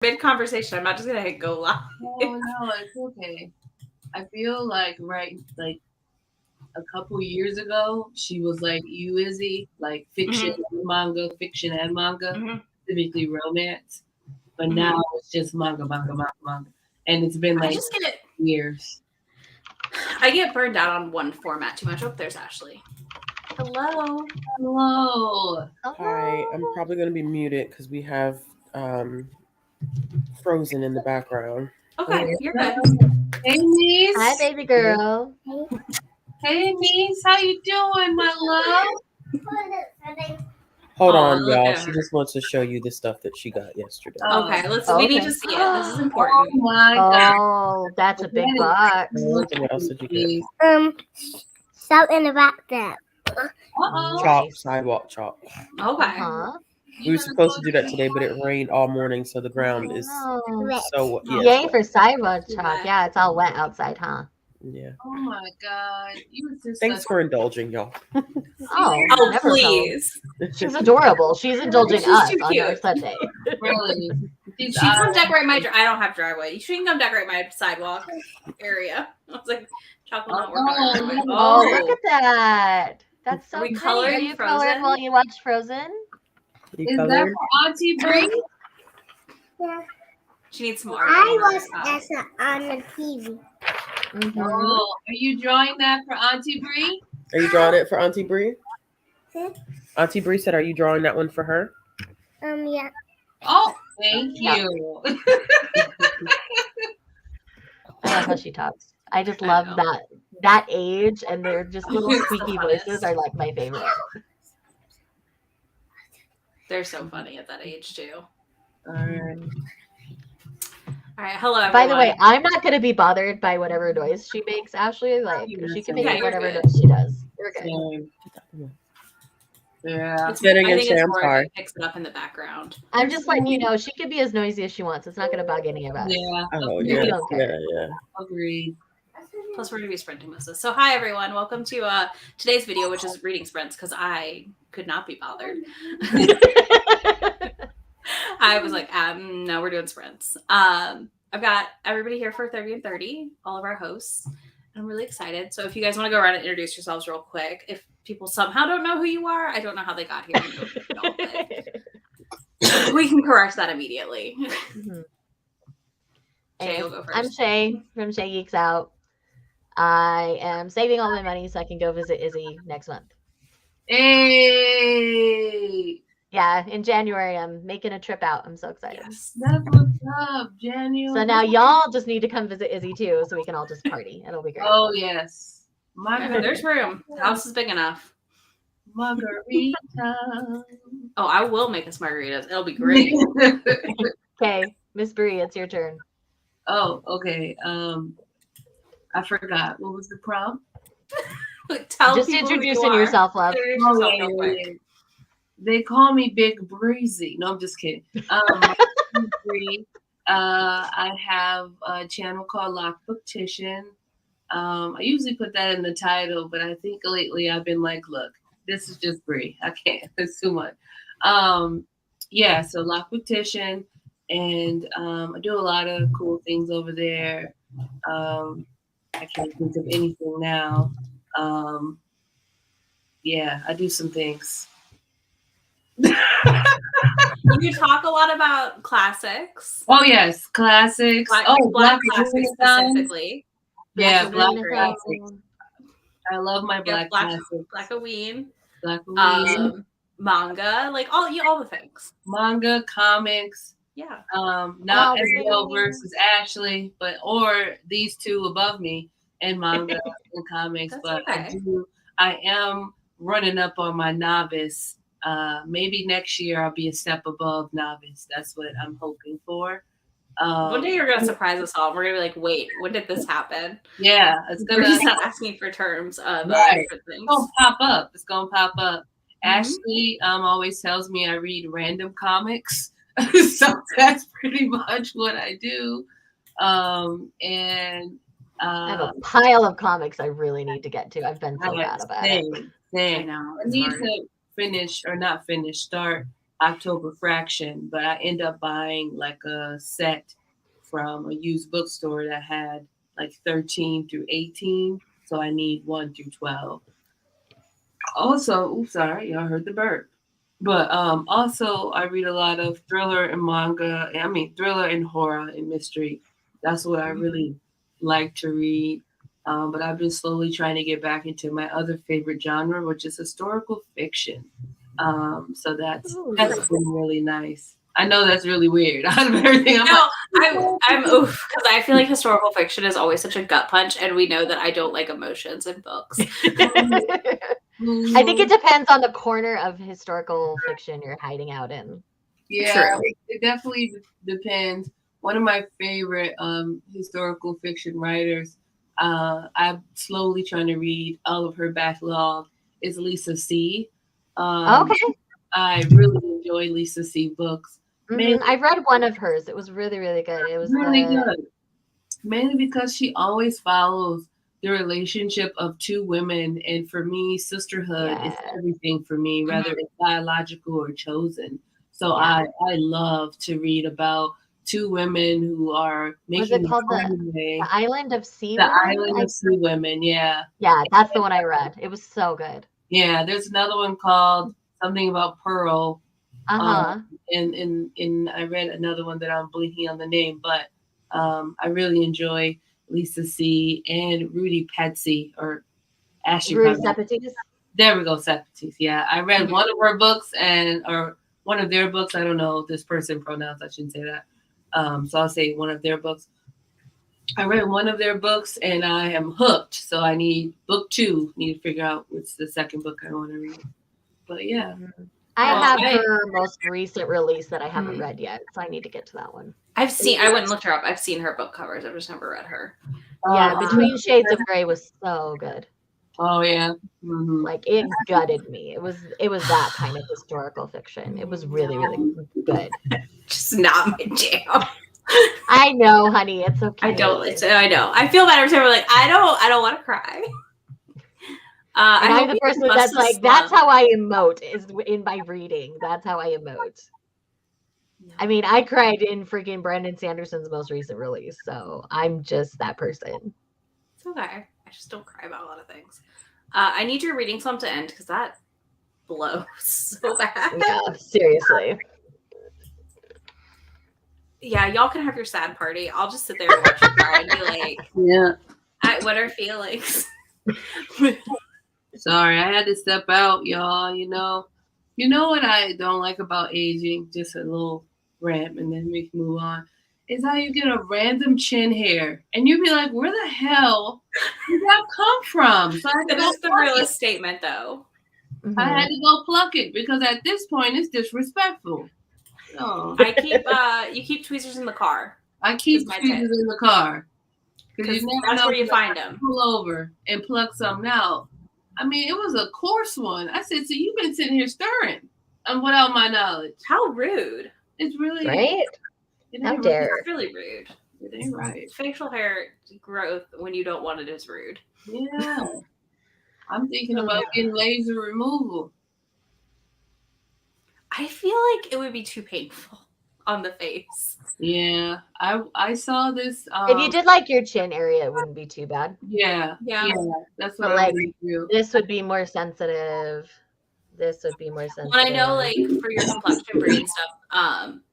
mid conversation. I'm not just gonna hit go live. Oh no, it's okay. I feel like a couple years ago, she was like you, Izzy, like fiction and manga, specifically romance. But now it's just manga, and it's been I like just get years. I get burned out on one format too much. Oh, there's Ashley. Hello. Hello. Hi, I'm probably going to be muted because we have Frozen in the background. Okay, you're good. Hey, niece. Hi, baby girl. Hey, niece. How you doing, my love? Hold Aw, on, look y'all. at She her. just wants to show you the stuff that she got yesterday. Okay, we need to see it. This is Oh important. my god. Oh, that's a big box. And what else did you get? Salt in the back there. Uh-oh. Chalk, sidewalk chalk. Okay. We were supposed to do that today, but it rained all morning, so the ground is so Yay for sidewalk chalk. Yeah, it's all wet outside, huh? Yeah. Oh my god. You was just Thanks for indulging, y'all. Oh, never please. know. She's adorable. She's indulging She's us too on cute. our Sunday. really. She come decorate my. I don't have driveway. She can come decorate my sidewalk area. I was like, chocolate not working on her driveway. Oh, look at that. That's so Are we pretty. coloring Are you Frozen? colored while you watch Frozen? Is that for Auntie Bree? Yeah. She needs some art. I was on the TV. Oh, are you drawing that for Auntie Bree? Are you drawing it for Auntie Bree? Huh? Auntie Bree said, "Are you drawing that one for her?" Yeah. Oh, thank you. I love how she talks. I just love that age, and they're just little squeaky voices are like my favorite. They're so funny at that age too. All right. All right. Hello, everyone. By the way, I'm not going to be bothered by whatever noise she makes, Ashley. Like, she can make whatever noise she does. We're good. Yeah. Sitting I in think it's Sam's more car. if it picks it up in the background. I'm just letting you know she can be as noisy as she wants. It's not going to bug any of us. Yeah. Oh, We yeah. don't care. Yeah. Agreed. Plus, we're going to be sprinting with this. So, hi, everyone. Welcome to today's video, which is reading sprints, because I could not be bothered. I was like, no, we're doing sprints. I've got everybody here for 30 and 30, all of our hosts. I'm really excited. So if you guys want to go around and introduce yourselves real quick, if people somehow don't know who you are, I don't know how they got here. We can correct that immediately. Mm-hmm. Shay will go first. I'm Shay from Shay Geeks Out. I am saving all my money so I can go visit Izzy next month. Hey. Yeah, in January, I'm making a trip out. I'm so excited. Yes. That's what's up, January. So now y'all just need to come visit Izzy too, so we can all just party. It'll be great. Oh, yes. There's room. The house is big enough. Margarita. Oh, I will make us margaritas. It'll be great. Okay, Miss Bree, it's your turn. Oh, okay. I forgot. What was the prompt? Tell just people introducing yourself, love. Real quick. They call me Big Breezy. No, I'm just kidding. Bree. I have a channel called Lockbooktition. I usually put that in the title, but I think lately I've been like, look, this is just Bree. I can't. It's too much. Yeah, so Lockbooktition, and I do a lot of cool things over there. I can't think of anything now. Yeah, I do some things. You talk a lot about classics. Oh yes, classics. Black classics specifically. Yeah, Black classics. I love my Black classics. Blackaween. Manga, like all the things. Manga, comics. Yeah. Not Isabel versus Ashley, or these two above me in manga and comics. But okay. I am running up on my novice. Maybe next year I'll be a step above novice. That's what I'm hoping for. One day you're gonna surprise us all. We're gonna be like, wait, when did this happen? Yeah, it's gonna be asking for terms of different things. It's gonna pop up. Ashley always tells me I read random comics. So that's pretty much what I do. And I have a pile of comics I really need to get to. I've been so bad about it. I know. I need to start October Fraction, but I end up buying like a set from a used bookstore that had like 13 through 18. So I need 1 through 12. Also, oops, sorry, y'all heard the burp. But also I read a lot of thriller and manga. I mean, thriller and horror and mystery. That's what I really like to read. But I've been slowly trying to get back into my other favorite genre, which is historical fiction. So that's been really nice. I know that's really weird. Out of everything, I'm oof, because I feel like historical fiction is always such a gut punch, and we know that I don't like emotions in books. I think it depends on the corner of historical fiction you're hiding out in. Yeah, it definitely depends. One of my favorite historical fiction writers, I'm slowly trying to read all of her backlog, is Lisa C. Okay. I really enjoy Lisa C. books. I've read one of hers. It was really, really good. It was really good. Mainly because she always follows the relationship of two women. And for me, sisterhood is everything for me, whether it's biological or chosen. So I love to read about two women who are making it called the Island of Sea The Women? Island of Sea Women, yeah. Yeah, that's the one I read. It was so good. Yeah, there's another one called something about Pearl. And I read another one that I'm blinking on the name, but I really enjoy Lisa C. and Rudy Petsy or Ashley. Rudy Sepetys. There we go, Sepetys. Yeah, I read one of her books or one of their books. I don't know this person pronouns. I shouldn't say that. So I'll say one of their books. I read one of their books and I am hooked. So I need book 2. Need to figure out what's the second book I want to read. But yeah. I have her most recent release that I haven't read yet, so I need to get to that one. I went and looked her up. I've seen her book covers. I've just never read her. Yeah, Between Shades of Grey was so good. Oh yeah. Like it gutted me. It was that kind of historical fiction. It was really, really good. Just not my jam. I know, honey. It's okay. I know. I feel bad every time we're like, I don't want to cry. I'm the person that's like, that's how I emote, is in my reading. That's how I emote. No. I mean, I cried in freaking Brandon Sanderson's most recent release, so I'm just that person. It's okay. I just don't cry about a lot of things. I need your reading slump to end because that blows so bad. Yeah, seriously. Yeah, y'all can have your sad party. I'll just sit there and watch you cry and be like, yeah. What are feelings? Sorry, I had to step out, y'all. You know what I don't like about aging? Just a little rant, and then we can move on. Is how you get a random chin hair, and you be like, "Where the hell did that come from?" So that's the realest statement, though. I had to go pluck it because at this point it's disrespectful. So, you keep tweezers in the car. I keep tweezers in the car because that's where you find them. Pull over and pluck something out. I mean, it was a coarse one. I said, so you've been sitting here stirring without my knowledge. How rude. It's really right. How dare. It's really rude. It ain't right. Facial hair growth when you don't want it is rude. Yeah. I'm thinking about getting laser removal. I feel like it would be too painful on the face. Yeah. I saw this. If you did like your chin area, it wouldn't be too bad. Yeah. That's what I would do. This would be more sensitive. Well, I know, like, for your complexion brain stuff,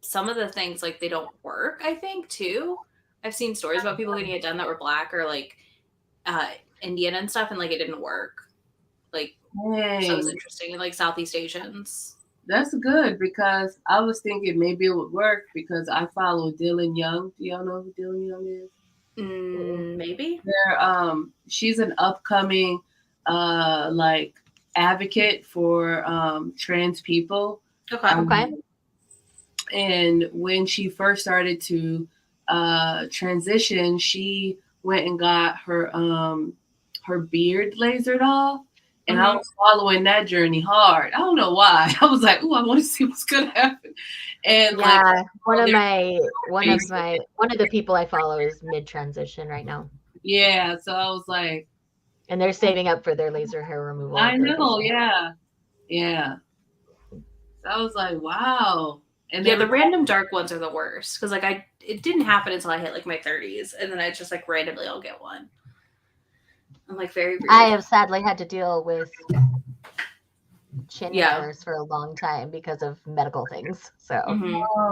some of the things, like, they don't work, I think, too. I've seen stories about people getting it done that were black or, like, Indian and stuff, and, like, it didn't work. Like, so it was interesting. And, like, Southeast Asians. That's good because I was thinking maybe it would work because I follow Dylan Young. Do y'all know who Dylan Young is? Maybe. She's an upcoming, like, advocate for trans people. Okay. And when she first started to transition, she went and got her beard lasered off. And I was following that journey hard. I don't know why. I was like, "Ooh, I want to see what's gonna happen." And one of the people I follow is mid-transition right now. Yeah, so I was like, and they're saving up for their laser hair removal. I know, yeah. So I was like, wow. And yeah, the random dark ones are the worst because like it didn't happen until I hit like my 30s, and then I just like randomly I'll get one. I'm like very weird. I have sadly had to deal with chin Yeah. hairs for a long time because of medical things. So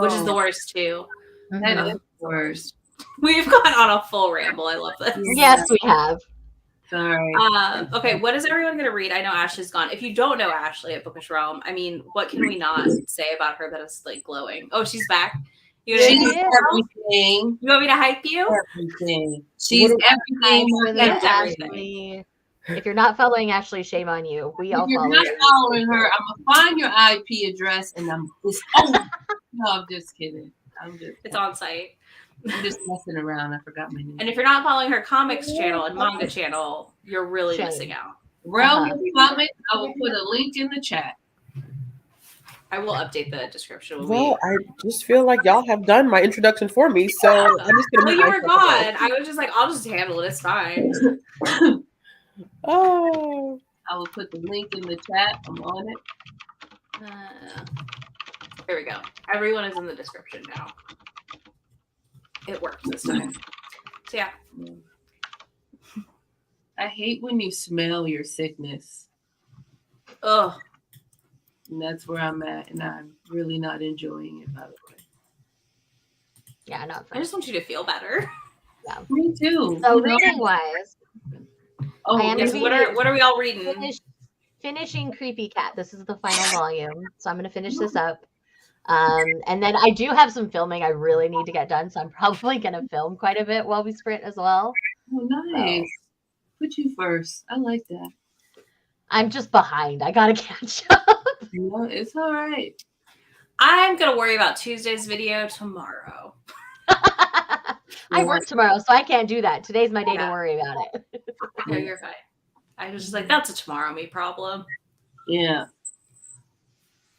which is the worst too. That Mhm. is the worst. We've gone on a full ramble. I love this. Yes, we have. Sorry. Okay, what is everyone going to read? I know Ashley's gone. If you don't know Ashley at Bookish Realm, I mean, what can we not say about her that is like glowing? Oh, she's back. You She's want everything. me to hype you? Everything. She's everything. That's Ashley. If you're not following Ashley, shame on you. We all If you're follow not her. following her, I'm gonna find your IP address and it's over. No, I'm just kidding. It's on site. I'm just messing around. I forgot my name. And if you're not following her comics channel and manga channel, you're really Shame. missing out. Realm Comics, I will put a link in the chat. I will update the description. when Well, I just feel like y'all have done my introduction for me, so I'm just gonna. Well, mute you were myself away. gone. I was just like, I'll just handle it. It's fine. Oh, I will put the link in the chat. I'm on it. There we go. Everyone is in the description now. It worked this time. So yeah. I hate when you smell your sickness. Ugh. And that's where I'm at, and I'm really not enjoying it, by the way. Yeah, not I fun. just want you to feel better. Me too. So reading wise, Oh, I am Yes, gonna be what are we all reading? finishing Creepy Cat. This is the final volume, so I'm gonna finish this up. And then I do have some filming I really need to get done, so I'm probably gonna film quite a bit while we sprint as well. oh, nice. Put you first. I like that. I'm just behind. I gotta catch up. No, it's all right. I'm gonna worry about Tuesday's video tomorrow. I work tomorrow, so I can't do that. Today's my day to Yeah. worry about it. No, you're fine. I was just like, that's a tomorrow me problem. Yeah.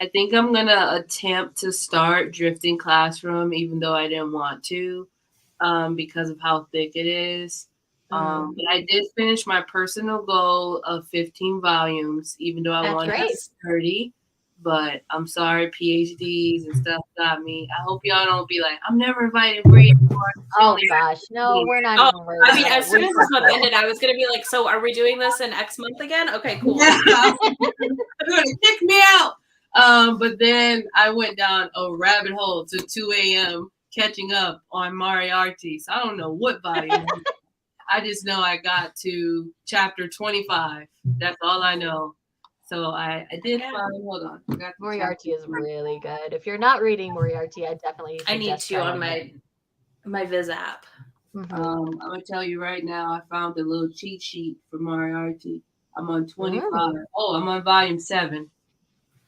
I think I'm going to attempt to start Drifting Classroom, even though I didn't want to, because of how thick it is. But I did finish my personal goal of 15 volumes, even though I That's wanted great. 30. But I'm sorry, PhDs and stuff got me. I hope y'all don't be like, I'm never invited Bree anymore. Oh gosh, no, we're not Oh, even worried. I mean, about as it. soon We're as this month fine. ended, I was gonna be like, so are we doing this in X month again? Okay, cool. Yeah. They're going to kick me out. But then I went down a rabbit hole to 2 a.m. catching up on Moriarty. So I don't know what volume. I just know I got to chapter 25. That's all I know. So I did find, hold on. I got to Moriarty chapter is really good. If you're not reading Moriarty, I definitely I need suggest to on trying my Viz app. it. Mhm. I'm going to tell you right now, I found a little cheat sheet for Moriarty. I'm on 25. Oh, I'm on volume 7.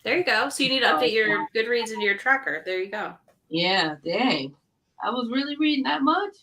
There you go. So you need to update your Goodreads into your tracker. There you go. Yeah, dang. I was really reading that much?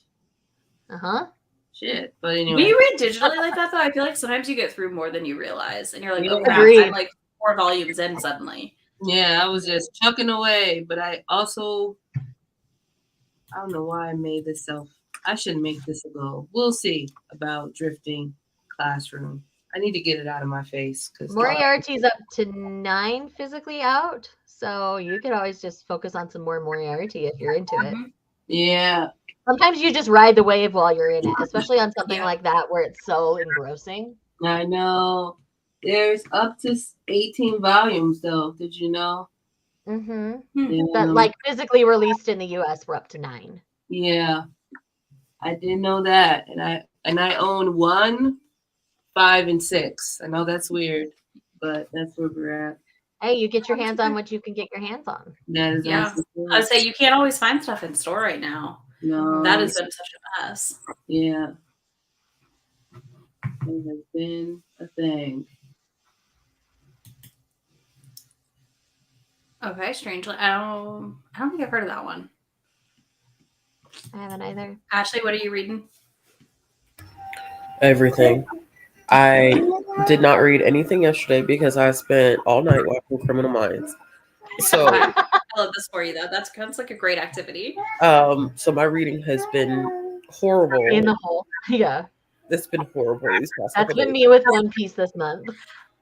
Uh-huh. Shit. But anyway. When you read digitally like that, though, I feel like sometimes you get through more than you realize, and you're like, oh crap, Agreed. I'm like 4 volumes in suddenly. Yeah, I was just chucking away, but I also, I don't know why I made this self. I shouldn't make this a goal. We'll see about Drifting Classroom. I need to get it out of my face because Moriarty's up to 9 physically out, so you could always just focus on some more Moriarty if you're into it. yeah, Sometimes you just ride the wave while you're in it, especially on something Yeah. like that where it's so engrossing. I know. There's up to 18 volumes though. Did you know? Mm-hmm. Yeah. But like physically released in the US, we're up to 9. Yeah, I didn't know that, and I own 1, 5, and 6. I know that's weird, but that's where we're at. Hey, you get your hands on what you can get your hands on. That is Yeah. I would say you can't always find stuff in store right now. no. That has been such a mess. Yeah. It has been a thing. Okay, strangely, I don't think I've heard of that one. I haven't either. Ashley, what are you reading? everything. I did not read anything yesterday because I spent all night watching Criminal Minds. So, I love this for you though. That's like a great activity. so my reading has been horrible. In the hole. Yeah. It's been horrible these past That's couple been days. me with One Piece this month.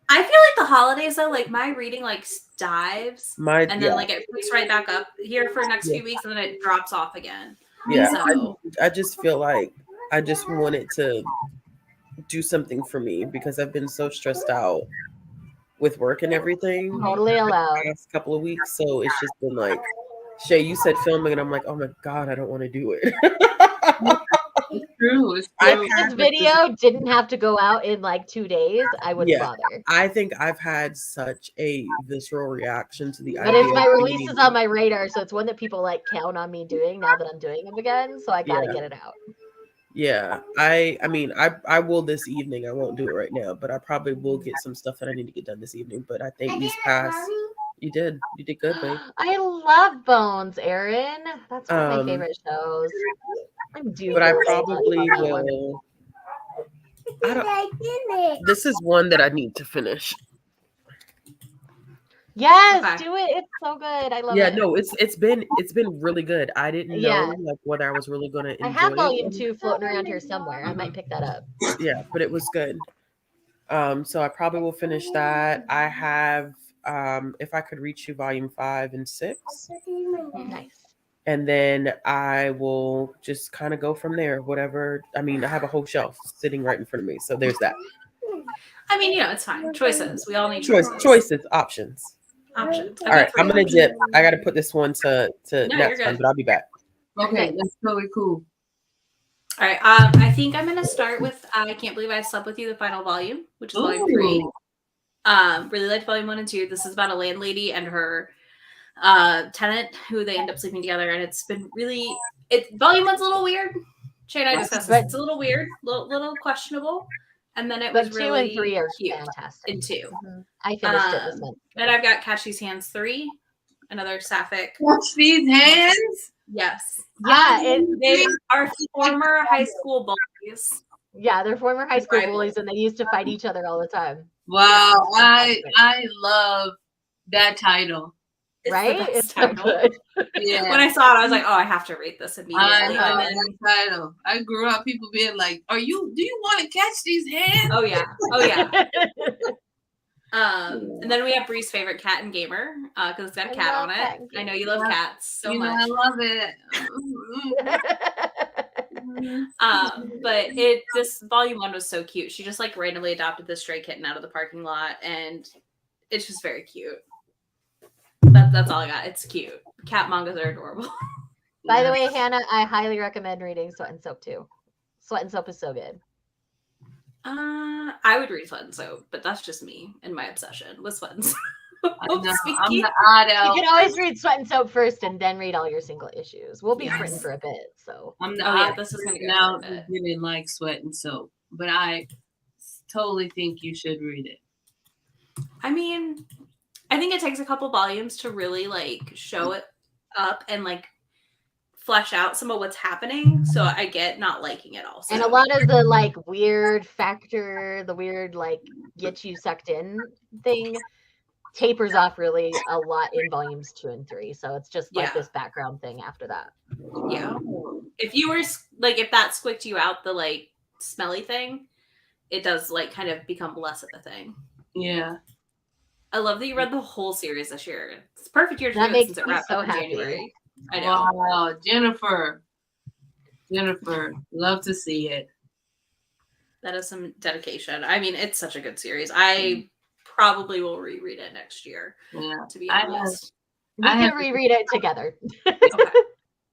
I feel like the holidays though, like my reading like dives and then like it picks right back up here for next few weeks and then it drops off again. Yeah, So I just feel like I just wanted to do something for me because I've been so stressed out with work and everything Totally allowed. the past couple of weeks. So it's just been like, Shay, you said filming, and I'm like, oh my God, I don't want to do it. It's true. It's If true. this video didn't have to go out in like 2 days, I wouldn't bother. I think I've had such a visceral reaction to the But idea. it's my release is on my radar, so it's one that people like count on me doing now that I'm doing them again. So I gotta get it out. Yeah, I mean, I will this evening. I won't do it right now, but I probably will get some stuff that I need to get done this evening. But I think these past, you did good, babe. I love Bones, Erin. That's one of my favorite shows. I'm due. But I probably will. This is one that I need to finish. Yes, do it. It's so good. I love it. Yeah, no, it's been really good. I didn't know like whether I was really gonna enjoy it. I have volume 2 floating around here somewhere. I might pick that up. Yeah, but it was good. So I probably will finish that. I have If I Could Reach You volume 5 and 6. Nice. And then I will just kind of go from there. Whatever. I mean, I have a whole shelf sitting right in front of me. So there's that. I mean, it's fine. Choices. We all need choices, options. All right, I'm gonna dip. I gotta put this one to next time, but I'll be back. Okay, that's totally cool. All right. I think I'm gonna start with I Can't Believe I Slept With You, the final volume, which is volume 3. Really liked volume 1 and 2. This is about a landlady and her tenant who they end up sleeping together, and it's been really volume 1's a little weird. Shay and I discussed this. It's a little weird, little questionable. And then it was 2 really and 3 are cute. fantastic. In 2. Mm-hmm. I finished it this month. And I've got Catch These Hands 3, another sapphic. Catch These Hands? Yes. Yeah, they are former high school bullies. Yeah, they're former high school bullies, and they used to fight each other all the time. Wow, I love that title. It's so good. Yeah. When I saw it, I was like, "Oh, I have to read this immediately." I love that title. I grew up people being like, "Do you want to catch these hands?" Oh yeah. And then we have Bree's favorite, Cat and Gamer, because it's got a cat on it. I know you love cats so much. I love it. But this volume 1 was so cute. She just like randomly adopted this stray kitten out of the parking lot, and it's just very cute. That's all I got. It's cute. Cat mangas are adorable. By the way, Hannah, I highly recommend reading Sweat and Soap too. Sweat and Soap is so good. I would read Sweat and Soap, but that's just me and my obsession with Sweat and Soap. I'm the odd out. You can always read Sweat and Soap first and then read all your single issues. We'll be written for a bit, so. I'm the this is going to go now didn't like Sweat and Soap, but I totally think you should read it. I mean, I think it takes a couple volumes to really like show it up and like flesh out some of what's happening. So I get not liking it also. And a lot of the like weird factor, the weird like get you sucked in thing tapers off really a lot in volumes 2 and 3. So it's just like this background thing after that. Yeah. If you were like, if that squicked you out, the like smelly thing, it does like kind of become less of a thing. Yeah. I love that you read the whole series this year. It's a perfect year to that do makes it since it me wrapped so up in happy. January. I know. Wow, Jennifer, love to see it. That is some dedication. I mean, it's such a good series. I probably will reread it next year. Yeah, to be honest, we can reread it together. Okay.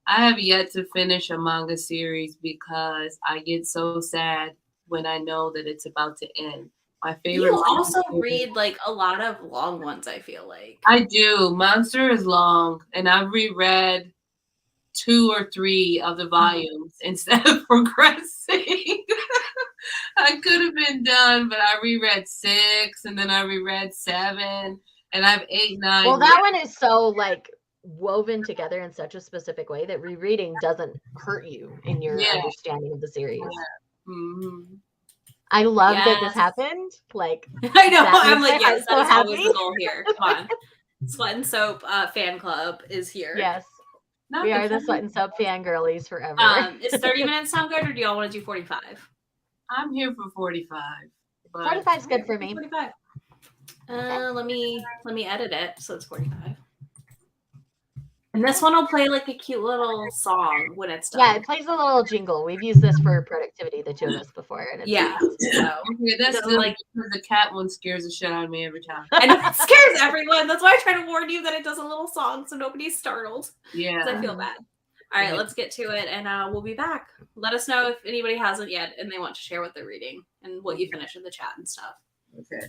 I have yet to finish a manga series because I get so sad when I know that it's about to end. My favorite. You also read like a lot of long ones, I feel like. I do. Monster is long, and I've reread 2 or 3 of the volumes instead of progressing. I could have been done, but I reread 6, and then I reread 7, and I have 8, 9. Well, that one is so like woven together in such a specific way that rereading doesn't hurt you in your understanding of the series. Yeah. Mm-hmm. I love that this happened. Like, I know. I'm like, yes, that is always the goal here. Come on. Sweat and Soap fan club is here. Yes. We are the Sweat and Soap fangirlies forever. Is 30 minutes sound good, or do y'all want to do 45? I'm here for 45. 45 is good for me. 45. Let me edit it so it's 45. And this one will play like a cute little song when it's done. Yeah, it plays a little jingle. We've used this for productivity, the two of us, before. And it's Yeah. nice. So Yeah, that's doesn't good like because the cat one scares the shit out of me every time. and it scares everyone. That's why I try to warn you that it does a little song so nobody's startled. Yeah. Because I feel bad. All right, Yeah. let's get to it, and we'll be back. Let us know if anybody hasn't yet and they want to share what they're reading and what you finish in the chat and stuff. Okay.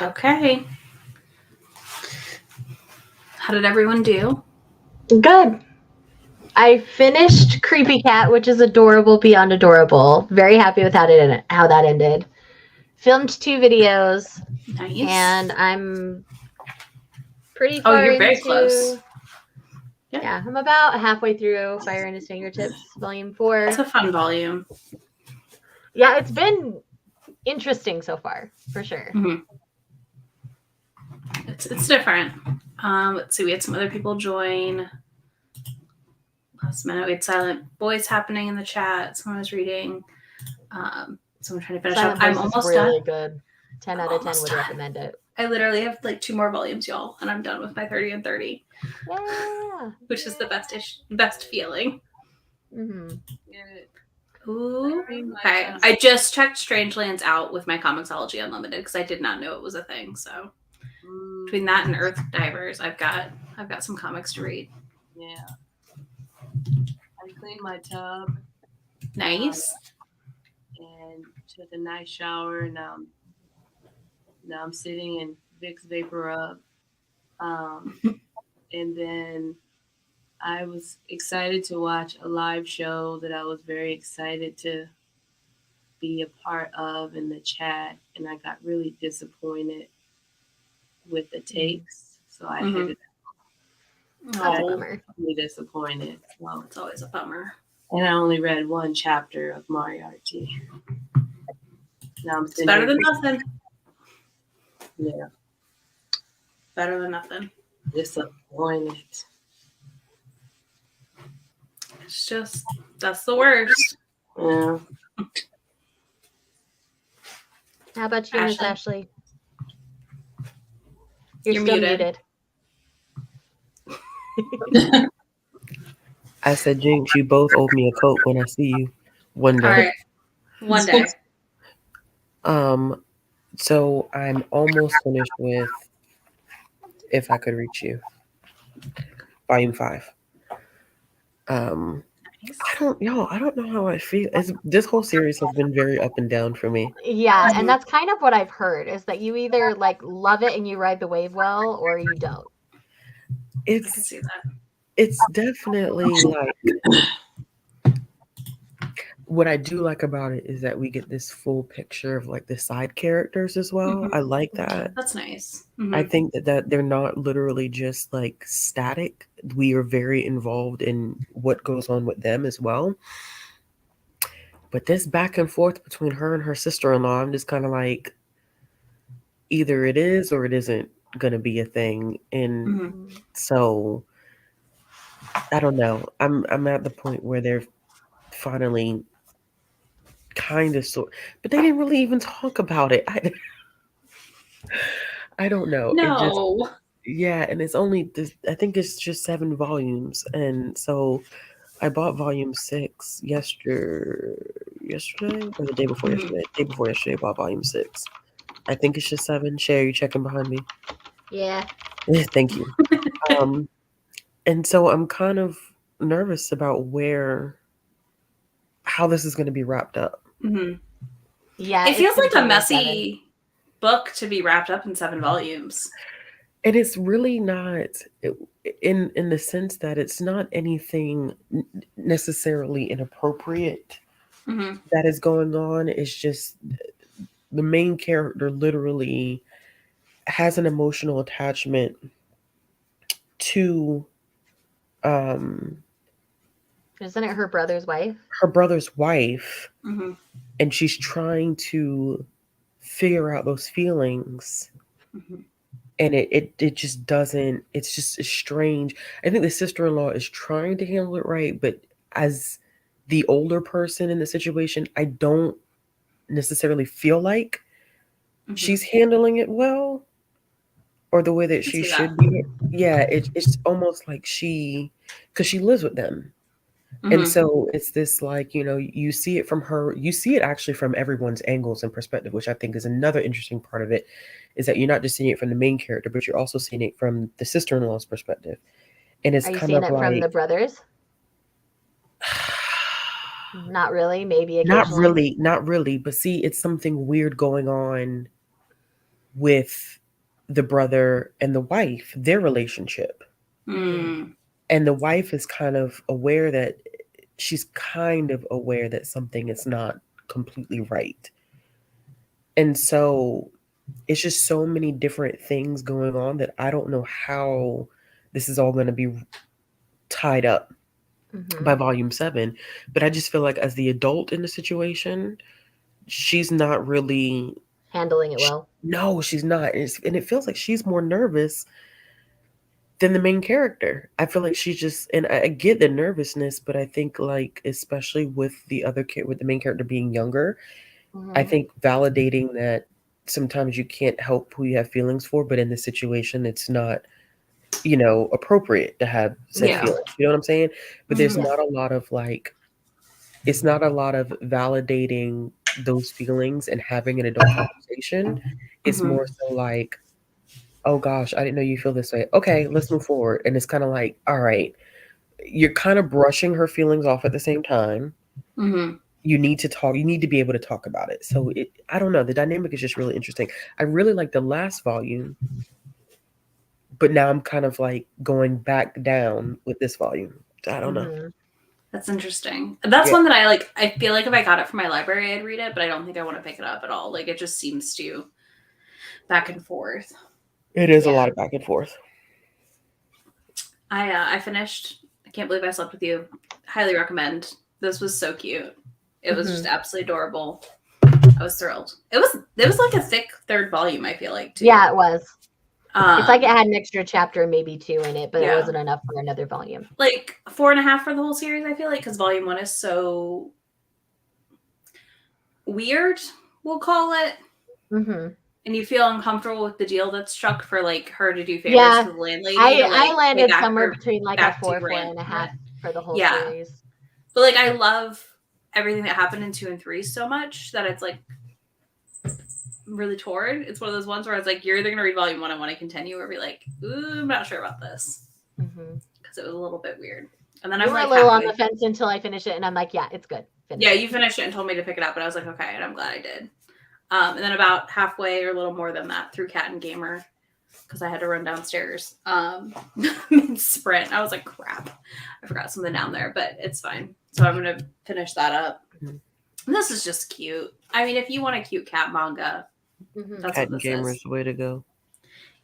Okay. How did everyone do? Good. I finished Creepy Cat, which is adorable beyond adorable. Very happy with how that ended. Filmed 2 videos, Nice. and I'm pretty Oh, far you're into. very close. Yeah, I'm about halfway through Fire in His Fingertips, Volume 4. It's a fun volume. Yeah, it's been interesting so far, for sure. Mm-hmm. It's different. Let's see. We had some other people join. Last minute, we had Silent Voice happening in the chat. Someone was reading. Someone trying to finish Silent up. I'm Voice is almost really done. good. 10 out of 10 would recommend it. I literally have like 2 more volumes, y'all, and I'm done with my 30 and 30. Yeah. Which is the best feeling. Mm-hmm. Ooh. Okay. I just checked Strangelands out with my Comixology Unlimited because I did not know it was a thing. So between that and Earth Divers, I've got some comics to read. Yeah. I cleaned my tub. Nice. And took a nice shower. Now I'm sitting in Vicks Vapor Rub. And then I was excited to watch a live show that I was very excited to be a part of in the chat. And I got really disappointed with the takes. So I headed That's a bummer. really disappointed. Well, it's always a bummer. And I only read 1 chapter of Moriarty. Now I'm It's better than nothing. Yeah. Better than nothing. Disappointed. It's just, that's the worst. Yeah. How about you, Miss Ashley? You're still muted. I said, Jinx, you both owe me a Coke when I see you one day. All right. One day. So I'm almost finished with If I Could Reach You, Volume 5. I don't know how I feel. This whole series has been very up and down for me. Yeah, and that's kind of what I've heard, is that you either like love it and you ride the wave well, or you don't. I can see that. It's definitely like, what I do like about it is that we get this full picture of like the side characters as well. Mm-hmm. I like that. That's nice. Mm-hmm. I think that they're not literally just like static. We are very involved in what goes on with them as well. But this back and forth between her and her sister-in-law, I'm just kind of like, either it is or it isn't going to be a thing. And so I don't know. I'm at the point where they're finally kind of but they didn't really even talk about it. I don't know. No. Yeah, and it's only this, I think it's just 7 volumes, and so I bought volume 6 yesterday or the day before yesterday. Day before yesterday, I bought volume 6. I think it's just 7. Shay, you checking behind me? Yeah. Thank you. And so I'm kind of nervous about how this is going to be wrapped up. Mm-hmm. Yeah, it feels like a messy book to be wrapped up in 7 volumes. And it's really not, in the sense that it's not anything necessarily inappropriate that is going on. It's just the main character literally has an emotional attachment to isn't it her brother's wife? Her brother's wife, and she's trying to figure out those feelings. And it just doesn't, it's strange. I think the sister-in-law is trying to handle it right, but as the older person in the situation, I don't necessarily feel like she's handling it well, or the way that she should be. Yeah, it's almost like because she lives with them. And so it's this, like, you see it from her, you see it actually from everyone's angles and perspective, which I think is another interesting part of it, is that you're not just seeing it from the main character, but you're also seeing it from the sister-in-law's perspective. And it's Are you kind seeing of it like, from the brothers? Not really, maybe occasionally. Not really. But see, it's something weird going on with the brother and the wife, their relationship. Mm. And the wife is kind of aware that something is not completely right. And so it's just so many different things going on that I don't know how this is all going to be tied up by volume 7. But I just feel like as the adult in the situation, she's not really handling it well. No, she's not. And it feels like she's more nervous than the main character. I feel like she's just, and I get the nervousness, but I think like, especially with with the main character being younger, I think validating that sometimes you can't help who you have feelings for, but in this situation, it's not, appropriate to have said feelings. You know what I'm saying? But there's not a lot of like, it's not a lot of validating those feelings and having an adult conversation. It's more so like, oh gosh, I didn't know you feel this way. Okay, let's move forward. And it's kind of like, all right, you're kind of brushing her feelings off at the same time. You need to talk. You need to be able to talk about it. So I don't know. The dynamic is just really interesting. I really like the last volume, but now I'm kind of like going back down with this volume. I don't know. That's interesting. That's one that I like. I feel like if I got it from my library, I'd read it, but I don't think I want to pick it up at all. Like it just seems to back and forth. It is a lot of back and forth. I finished. I can't believe I slept with you. Highly recommend. This was so cute. It was just absolutely adorable. I was thrilled. It was like a thick third volume, I feel like, too. Yeah, it was. It's like it had an extra chapter, maybe 2 in it, but it wasn't enough for another volume. Like 4.5 for the whole series, I feel like, because volume 1 is so weird, we'll call it. And you feel uncomfortable with the deal that's struck for like her to do favors to the landlady. I landed somewhere between like a 4.5 for the whole series. But like I love everything that happened in 2 and 3 so much that it's like really torn. It's one of those ones where I was like, you're either gonna read volume 1 and want to continue, or be like, ooh, I'm not sure about this. Because it was a little bit weird. And then I was like a little on the fence until I finish it, and I'm like, yeah, it's good. Yeah, you finished it and told me to pick it up, and I was like, okay, and I'm glad I did. And then about halfway or a little more than that through Cat and Gamer, because I had to run downstairs sprint. I was like, crap, I forgot something down there, but it's fine. So I'm going to finish that up. This is just cute. I mean, if you want a cute cat manga, that's Cat what this Gamer is. is the way to go.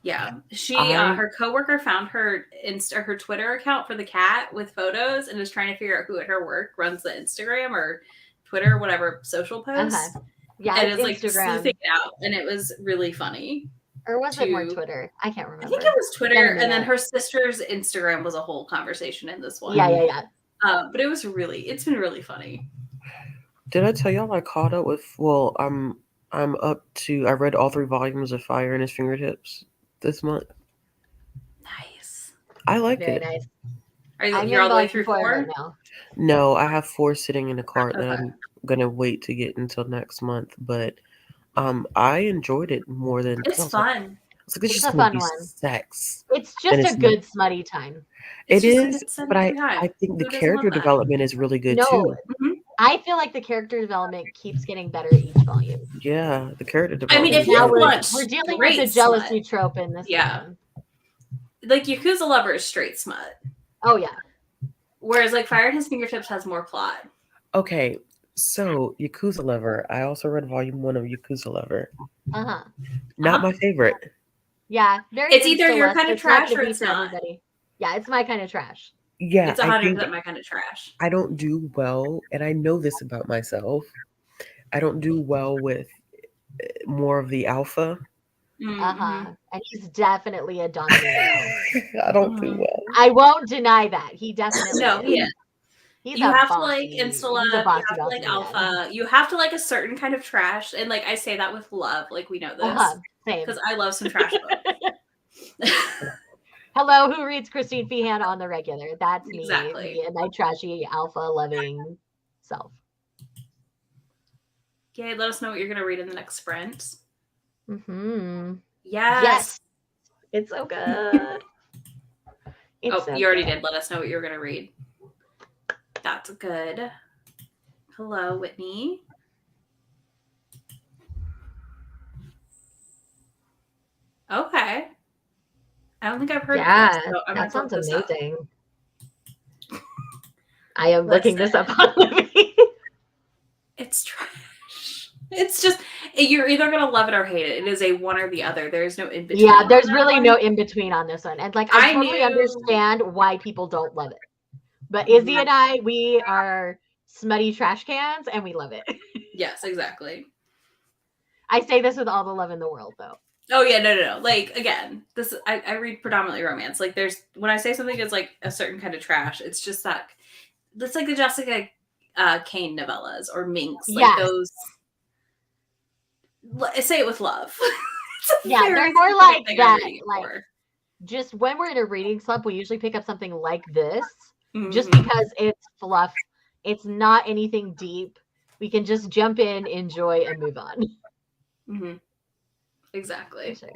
Yeah. Her coworker found her her Twitter account for the cat with photos and is trying to figure out who at her work runs the Instagram or Twitter or whatever social posts. Yeah, and it's like Instagram. sleuthing it out, and it was really funny. Or was it more Twitter? I can't remember. I think it was Twitter, and then her sister's Instagram was a whole conversation in this one. Yeah. But it's been really funny. Did I tell y'all I caught up with? Well, I'm up to. I read all 3 volumes of Fire in His Fingertips this month. Nice. I liked Very it. nice. You're all the way through 4 right now. No, I have 4 sitting in the cart that I'm gonna wait to get until next month. But I enjoyed it more than it's fun. It's It's a fun one. Sex. It's just a good smutty time. It is, but I think the character development is really good too. I feel like the character development keeps getting better each volume. Yeah, the character development. I mean, if you want, we're dealing with a jealousy trope in this. One. Like Yakuza Lover is straight smut. Oh yeah. Whereas like Fire in His Fingertips has more plot. Okay, so Yakuza Lover. I also read volume 1 of Yakuza Lover. Not my favorite. Yeah, it's either your kind of trash or it's not. Everybody. Yeah, it's my kind of trash. Yeah, it's 100% my kind of trash. I don't do well, and I know this about myself. I don't do well with more of the alpha. And he's definitely a dominant. I don't do well. I won't deny that. He definitely is. You have to like Insta-love, you have to like alpha, you have to like a certain kind of trash, and like I say that with love, like we know this because I love some trash books. Hello, who reads Christine Feehan on the regular? That's me, exactly. And my trashy alpha loving self. Okay, let us know what you're gonna read in the next sprint. Yes. Yes. It's so good. You already did. Let us know what you're gonna read. That's good. Hello, Whitney. Okay. I don't think I've heard of Yeah, this. So I'm that sounds this up. amazing. I am looking this up on Libby. It's trash. It's just you're either gonna love it or hate it. It is a one or the other. There is no in between. Yeah, there's really no in between on this one. And like I totally knew- understand why people don't love it. But Izzy and I, we are smutty trash cans and we love it. Yes, exactly. I say this with all the love in the world though. Oh yeah, no. Like again, this I read predominantly romance. Like there's when I say something is like a certain kind of trash, it's just that it's like the Jessica Cain novellas or Minx, like those. Say it with love. Yeah, they're more like that. Like just when we're in a reading club, we usually pick up something like this, just because it's fluff. It's not anything deep. We can just jump in, enjoy, and move on. Mm-hmm. Exactly. Sure.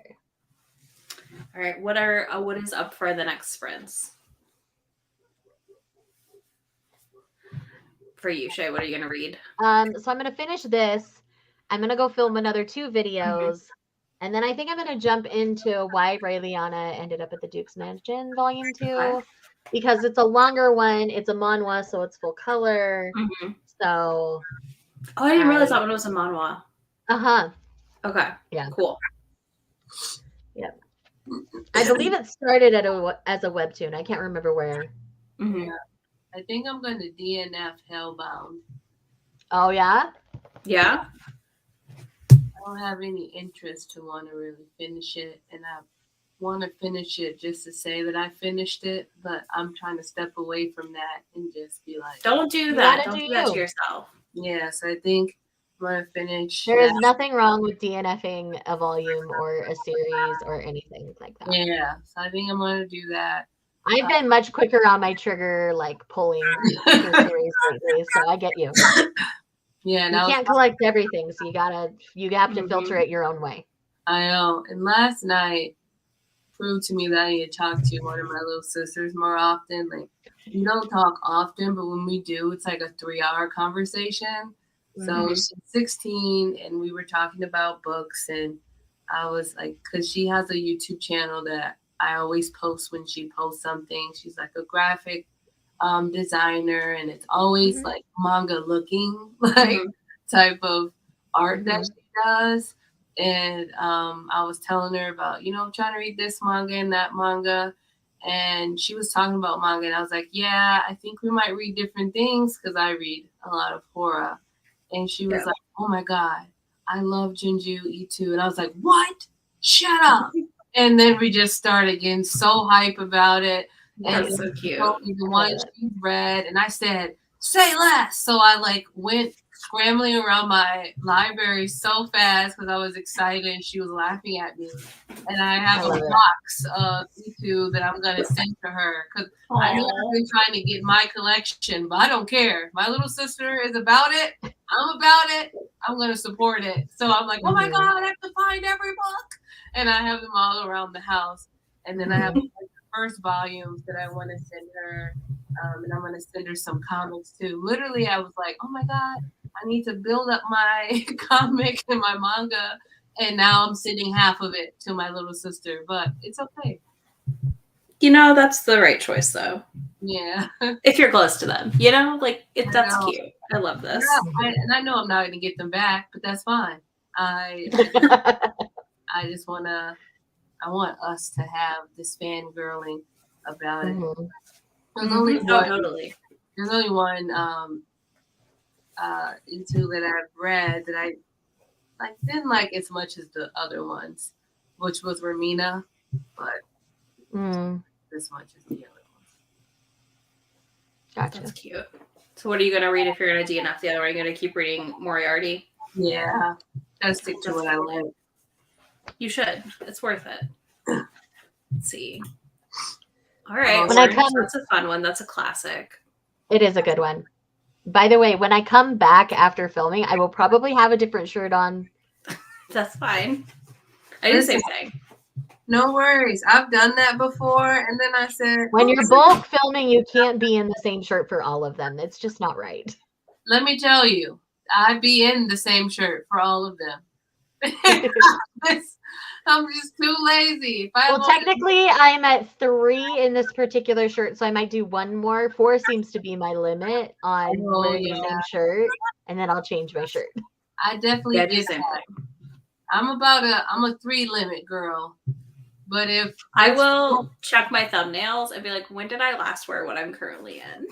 All right. What is up for the next sprints? For you, Shay, what are you gonna read? So I'm gonna finish this. I'm gonna go film another 2 videos, and then I think I'm gonna jump into why Ray Liana ended up at the Duke's Mansion, Volume 2, because it's a longer one. It's a manhwa, so it's full color. So. Oh, I didn't realize that one was a manhwa. Okay. Yeah. Cool. Yep. I believe it started as a webtoon. I can't remember where. Yeah. I think I'm going to DNF Hellbound. Oh, yeah? Yeah? I don't have any interest to want to really finish it. And I want to finish it just to say that I finished it. But I'm trying to step away from that and just be like... Don't do that. Don't do that to yourself. Yes, I think I'm going to finish. There is nothing wrong with DNFing a volume or a series or anything like that. Yeah, so I think I'm going to do that. I've been much quicker on my trigger, like pulling the series lately, so I get you. Yeah, you can't collect everything, so you have to filter it your own way. I know. And last night proved to me that I need to talk to one of my little sisters more often. Like, we don't talk often, but when we do, it's like a 3-hour conversation. So she's 16, and we were talking about books, and I was like, because she has a YouTube channel that I always post when she posts something. She's like a graphic designer, and it's always like manga looking, like type of art that she does. And I was telling her about, trying to read this manga and that manga. And she was talking about manga, and I was like, yeah, I think we might read different things because I read a lot of horror. And she was like, oh my God, I love Junju Ito. And I was like, what? Shut up. And then we just started getting so hype about it. That's so cute. The one she read, and I said, say less. So I went scrambling around my library so fast because I was excited, and she was laughing at me. And I have a box of Ito that I'm going to send to her because I know I've been trying to get my collection, but I don't care. My little sister is about it. I'm about it. I'm going to support it. So I'm like, oh my God, I have to find every book. And I have them all around the house. And then I have the first volumes that I want to send her. And I'm going to send her some comics too. Literally, I was like, oh my God, I need to build up my comic and my manga. And now I'm sending half of it to my little sister. But it's okay. That's the right choice, though. Yeah. If you're close to them, that's cute. I love this. Yeah, and I know I'm not going to get them back, but that's fine. I just want us to have this fangirling about it. There's only totally. There's only one Ito that I've read that I didn't like as much as the other ones, which was Ramina, but as much as the other ones. Gotcha. That's cute. So what are you going to read if you're going to DNF the other one? Are you going to keep reading Moriarty? Yeah. Gotta stick to what I like. You should. It's worth it. Let's see. All right. That's a fun one. That's a classic. It is a good one. By the way, when I come back after filming, I will probably have a different shirt on. That's fine. I did the same thing. No worries. I've done that before. And then I said, when you're both filming, you can't be in the same shirt for all of them. It's just not right. Let me tell you, I'd be in the same shirt for all of them. I'm just too lazy. Well, technically, I'm at 3 in this particular shirt, so I might do one more. 4 seems to be my limit on wearing the same shirt, and then I'll change my shirt. I definitely do get same that. thing. I'm a 3 limit girl. But if I will check my thumbnails and be like, when did I last wear what I'm currently in?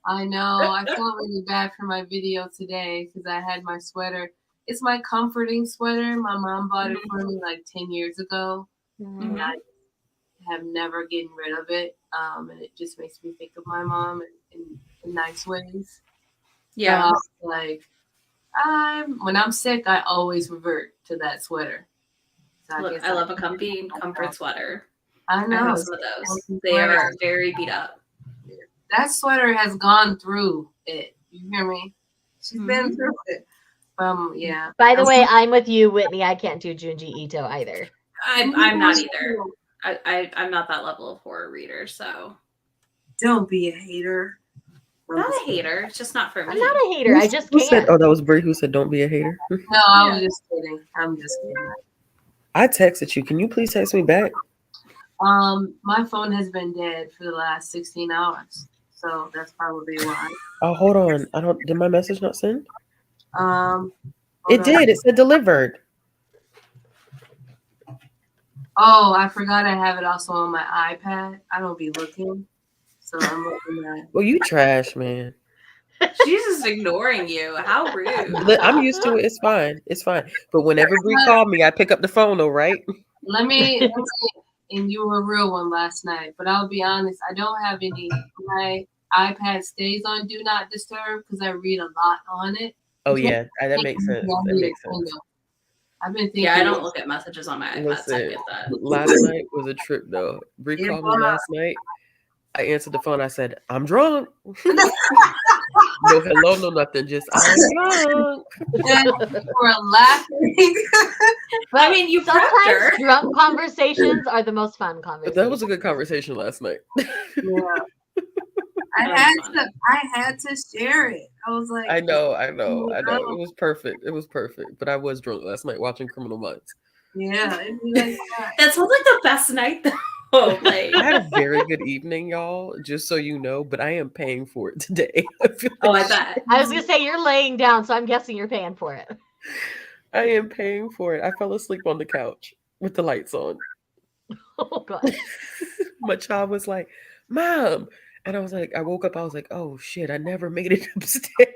I know. I felt really bad for my video today because I had my sweater. It's my comforting sweater. My mom bought it for me like 10 years ago. And I have never gotten rid of it. And it just makes me think of my mom in nice ways. Yeah. Like, when I'm sick, I always revert to that sweater. So Look, I love a comfort sweater. I know. I have some of those. They are very beat up. That sweater has gone through it. You hear me? She's been through it. Yeah. By the way, I'm with you, Whitney. I can't do Junji Ito either. I'm not either. I'm not that level of horror reader, so. Don't be a hater. Not a hater. It's just not for me. I'm not a hater. I just can't. Said, oh, that was Brie who said, don't be a hater. No, I was just kidding. I'm just kidding. I texted you. Can you please text me back? My phone has been dead for the last 16 hours. So that's probably why. Oh, hold on. Did my message not send? It did. It said delivered. Oh, I forgot I have it also on my iPad. I don't be looking. So I'm looking at. Well, you trash, man. She's just ignoring you. How rude. I'm used to it. It's fine. It's fine. But whenever Brie called me, I pick up the phone, though, right? Let me and you were a real one last night. But I'll be honest, I don't have any. My iPad stays on Do Not Disturb because I read a lot on it. Oh, yeah. That makes sense. That makes sense. I've been thinking. Yeah, I don't look at messages on my iPad. Listen, So I get that. last night was a trip, though. Brie called me last night. I answered the phone. I said, I'm drunk. No hello, no nothing. Just, I'm drunk. We're laughing. But I mean, you sometimes drunk conversations are the most fun conversations. That was a good conversation last night. Yeah. I had to share it. I was like, I know. It was perfect. But I was drunk last night watching Criminal Minds. Yeah. That sounds like the best night though. Like, I had a very good evening, y'all, just so you know, but I am paying for it today. I bet. I was going to say, you're laying down, so I'm guessing you're paying for it. I am paying for it. I fell asleep on the couch with the lights on. Oh, God. My child was like, Mom. And I woke up, I was like, oh, shit, I never made it upstairs.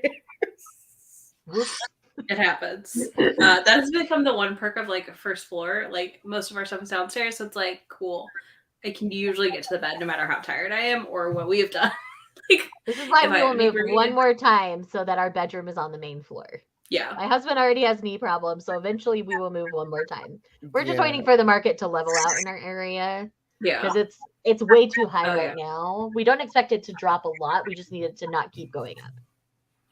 It happens. That has become the one perk of like a first floor. Like most of our stuff is downstairs, so it's like cool. I can usually get to the bed no matter how tired I am or what we have done. Like, this is why we will move one more time so that our bedroom is on the main floor. Yeah. My husband already has knee problems, so eventually we will move one more time. We're just waiting for the market to level out in our area. Yeah. Because it's way too high right now. We don't expect it to drop a lot. We just need it to not keep going up.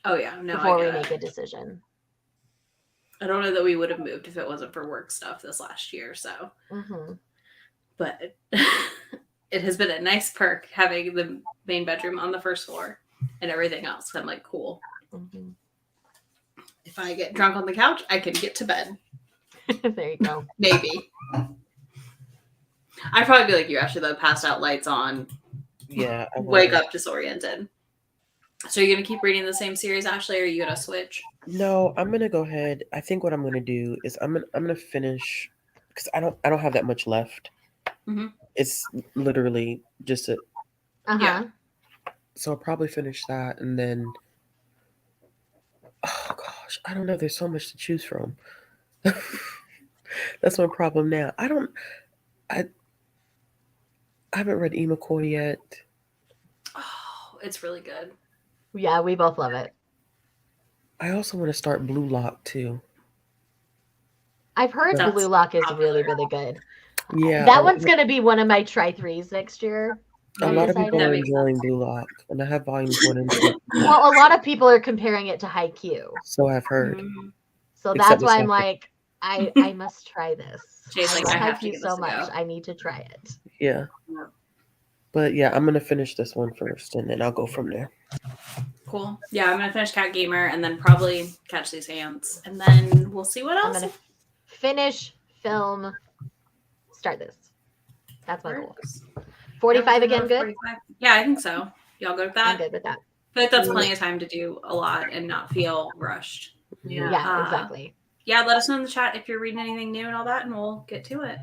Oh, yeah. No, before we make a decision. I don't know that we would have moved if it wasn't for work stuff this last year, so. Mm-hmm. But it has been a nice perk having the main bedroom on the first floor and everything else. I'm like, cool. Mm-hmm. If I get drunk on the couch, I can get to bed. There you go. Maybe. I'd probably be like you, Ashley, though, passed out, lights on. Yeah. Wake up disoriented. So you're going to keep reading the same series, Ashley, or are you going to switch? No, I'm going to go ahead. I think what I'm going to do is I'm going to finish because I don't have that much left. Mm-hmm. It's literally just a yeah. So I'll probably finish that and then oh gosh, I don't know. There's so much to choose from. That's my problem now. I haven't read E. McCoy yet. Oh, it's really good. Yeah, we both love it. I also want to start Blue Lock too. I've heard Blue Lock is really, really good. Yeah. That one's going to be one of my try-threes next year. A lot of people are enjoying Blue Lock, and I have volumes 1 and 2. Well, a lot of people are comparing it to Haikyuu. So I've heard. Mm-hmm. So that's why I'm like, I must try this. Jay's like, I have to so much. I need to try it. Yeah. But yeah, I'm going to finish this one first, and then I'll go from there. Cool. Yeah, I'm going to finish Cat Gamer, and then probably Catch These Hands. And then we'll see what else. finish, film, start this. That's my goal. Works. 45 again, good? 45. Yeah, I think so. Y'all good with that? I'm good with that. I feel like that's plenty of time to do a lot and not feel rushed. Yeah. Exactly. Yeah, let us know in the chat if you're reading anything new and all that, and we'll get to it.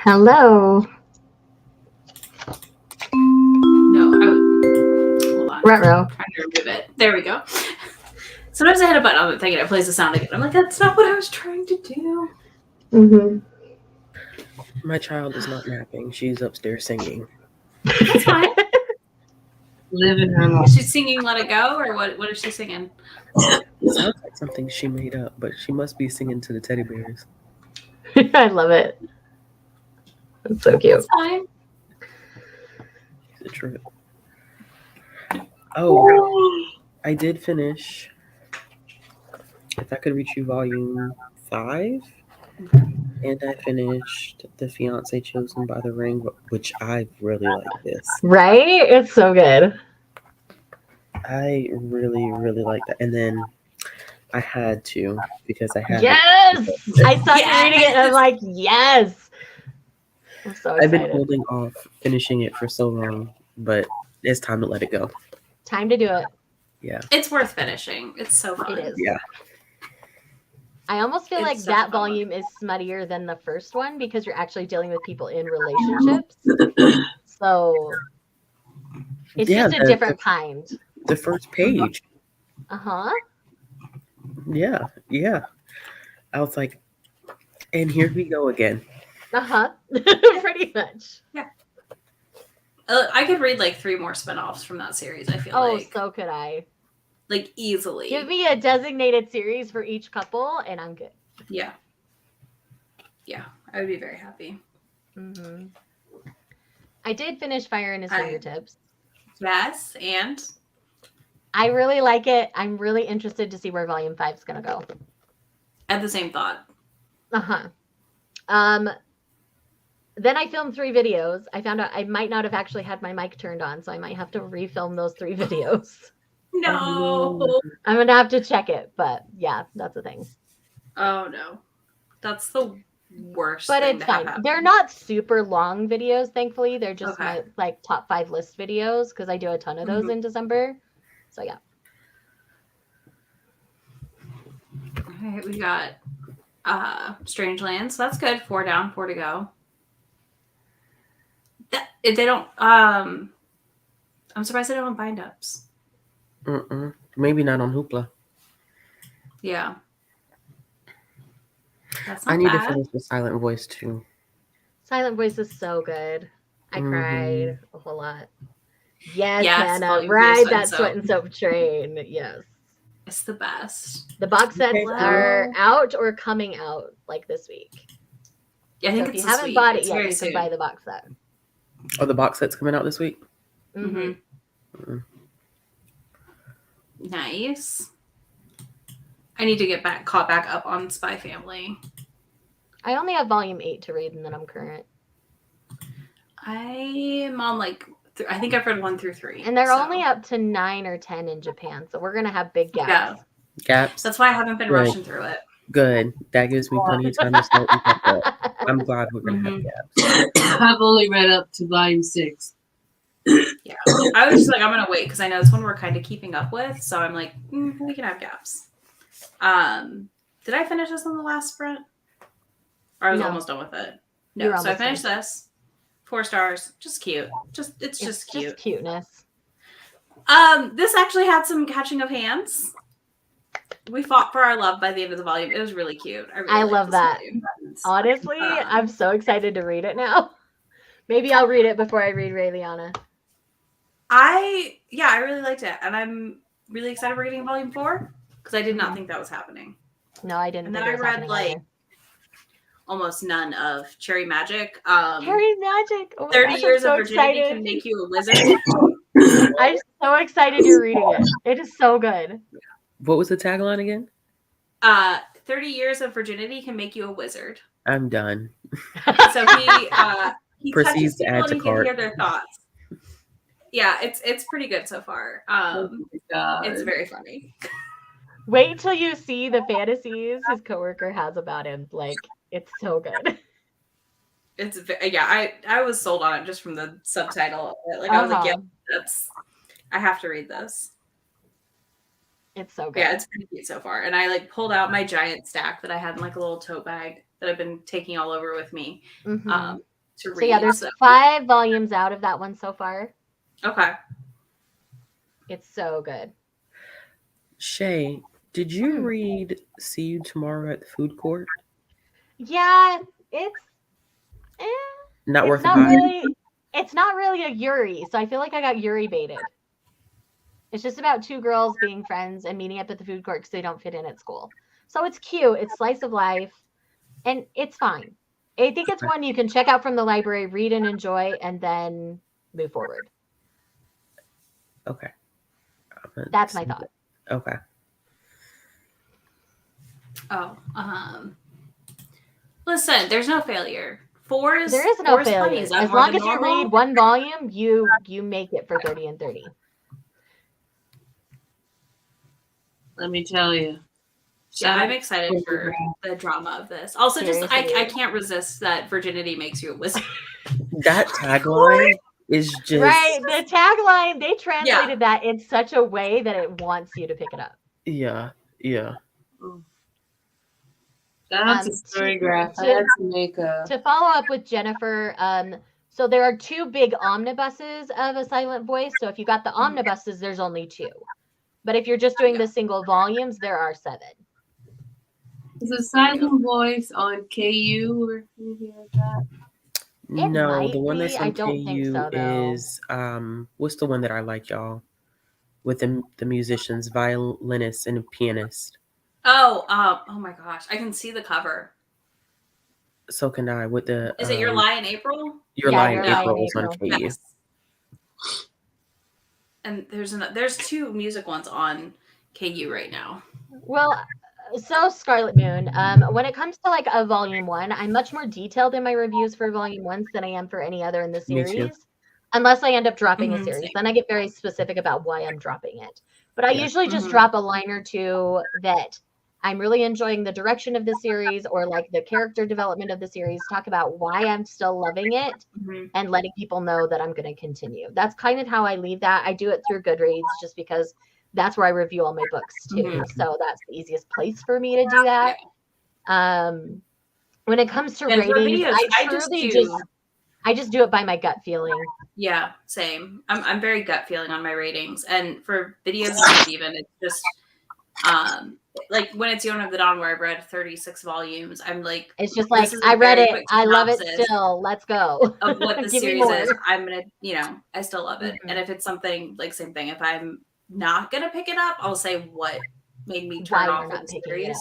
Hello. No, hold on. Ruh-roh. Trying to remove it. There we go. Sometimes I hit a button on it thinking it plays the sound again. I'm like, that's not what I was trying to do. Mm-hmm. My child is not napping. She's upstairs singing. That's fine. Living her life. Is she singing Let It Go, or what is she singing? It sounds like something she made up, but she must be singing to the teddy bears. I love it. It's so cute. That's fine. It's a trip. Oh, I did finish If I Could Reach You Volume 5. And I finished The Fiancé Chosen by the Ring, which I really like this. Right? It's so good. I really, really like that. And then I had to, because I had Yes! I saw you reading it and I'm like, yes! I'm so excited. I've been holding off finishing it for so long, but it's time to let it go. Time to do it. Yeah. It's worth finishing. It's so fun. It is. Yeah. I almost feel It's like such that a fun volume is smuttier than the first one because you're actually dealing with people in relationships. So it's just a different kind. The first page. Uh-huh. Yeah. Yeah. I was like, and here we go again. Uh-huh. Pretty much. I could read like 3 more spinoffs from that series, I feel Oh, like. so could I. Like, easily. Give me a designated series for each couple and I'm good. Yeah. Yeah, I would be very happy. Mm-hmm. I did finish Fire in His Fingertips. Yes, and? I really like it. I'm really interested to see where Volume 5 is going to go. I had the same thought. Uh-huh. Then I filmed 3 videos. I found out I might not have actually had my mic turned on, so I might have to refilm those 3 videos. No. I'm going to have to check it, but yeah, that's the thing. Oh, no. That's the worst But thing it's to have fine. happen. They're not super long videos, thankfully. They're just Okay. my like top 5 list videos because I do a ton of those in December. So yeah. All right, we got Strange Lands. That's good. 4 down, 4 to go. They don't. I'm surprised they don't have bind ups. Maybe not on Hoopla. Yeah. That's not I need bad. to finish the Silent Voice too. Silent Voice is so good. I cried a whole lot. Yes, Yes, Hannah. Volume 3 Ride Sweat that and Sweat and Soap train. Yes. It's the best. The box sets Okay. are out or coming out like this week. Yeah, I think So if it's you this haven't week. bought it It's yet, very you soon. can buy the box set. Oh, the box set's coming out this week? Mm-hmm. Nice. I need to get caught back up on Spy Family. I only have volume 8 to read and then I'm current. I'm on like, I think I've read 1 through 3. And they're so. only up to 9 or 10 in Japan. So we're going to have big gaps. Yeah. Gaps? That's why I haven't been Right. rushing through it. Good. That gives me plenty of time to start and catch up. I'm glad we're going to have gaps. I've only read up to volume 6. Yeah. I was just like, I'm going to wait because I know it's one we're kind of keeping up with. So I'm like, we can have gaps. Did I finish this on the last sprint? Or I was No. almost done with it. You're No. So I almost finished done. this. 4 stars. Just cute. It's just cute. Just cuteness. This actually had some catching of hands. We fought for our love by the end of the volume. It was really cute. I I liked love this that. volume. Honestly, I'm so excited to read it now. Maybe I'll read it before I read Ray Liana. I really liked it. And I'm really excited we're getting volume 4 because I did not think that was happening. No, I didn't. And think then it was I read happening like either. almost none of Cherry Magic. Cherry Magic. Oh my 30 gosh, years I'm so of virginity excited. can make you a wizard. I'm so excited you're reading it. It is so good. What was the tagline again? 30 years of virginity can make you a wizard. I'm done. So he Proceeds touches to people add and to he can cart. hear their thoughts. Yeah, it's pretty good so far. Oh my God. It's very funny. Wait till you see the fantasies his coworker has about him. Like, it's so good. It's I was sold on it just from the subtitle of it. Like I was like, yeah, I have to read this. It's so good. Yeah, it's pretty cute so far. And I like pulled out my giant stack that I had in like a little tote bag that I've been taking all over with me. Mhm. to read. So yeah, there's 5 volumes out of that one so far. Okay. It's so good. Shay, did you read See You Tomorrow at the Food Court? Yeah, it's Not worth not the buy. really. It's not really a Yuri, so I feel like I got Yuri baited. It's just about 2 girls being friends and meeting up at the food court because they don't fit in at school. So it's cute. It's slice of life, and it's fine. I think it's one you can check out from the library, read and enjoy, and then move forward. Okay. That's my thought. Okay. Oh, listen, there's no failure. There is no failure. As long as you read 1 volume, you make it for 30 and 30. Let me tell you. Yeah, I'm excited for the drama of this. Also, I can't resist that virginity makes you a wizard. That tagline is just right. The tagline, they translated that in such a way that it wants you to pick it up. Yeah. Shout out to Storygraph. I had to make to follow up with Jennifer. So there are 2 big omnibuses of A Silent Voice. So if you got the omnibuses, there's only 2. But if you're just doing the single volumes, there are 7. Is A Silent Voice on KU or anything like that? No, the one that's on I don't think so, though. is what's the one that I like, y'all? With the musicians, violinist and pianist. Oh my gosh, I can see the cover. So can I. With the is it Your Lie in April? Your Lie in April is on KU. Yes. And there's 2 music ones on KU right now. Well, so Scarlet Moon, when it comes to like a volume 1, I'm much more detailed in my reviews for volume 1s than I am for any other in the series. Unless I end up dropping a series, then I get very specific about why I'm dropping it. But I usually just drop a line or 2 that I'm really enjoying the direction of the series or like the character development of the series, talk about why I'm still loving it and letting people know that I'm going to continue. That's kind of how I leave that. I do it through Goodreads just because that's where I review all my books too. So that's the easiest place for me to do that. When it comes to ratings, I just do it by my gut feeling. Yeah, same. I'm very gut feeling on my ratings. And for videos even, it's just like when it's Yona of the Dawn where I've read 36 volumes, I'm like, it's just like, I read it, I love it still, let's go. Of what the series is, I'm gonna, I still love it. And if it's something like same thing, if I'm not gonna pick it up, I'll say what made me turn off the series.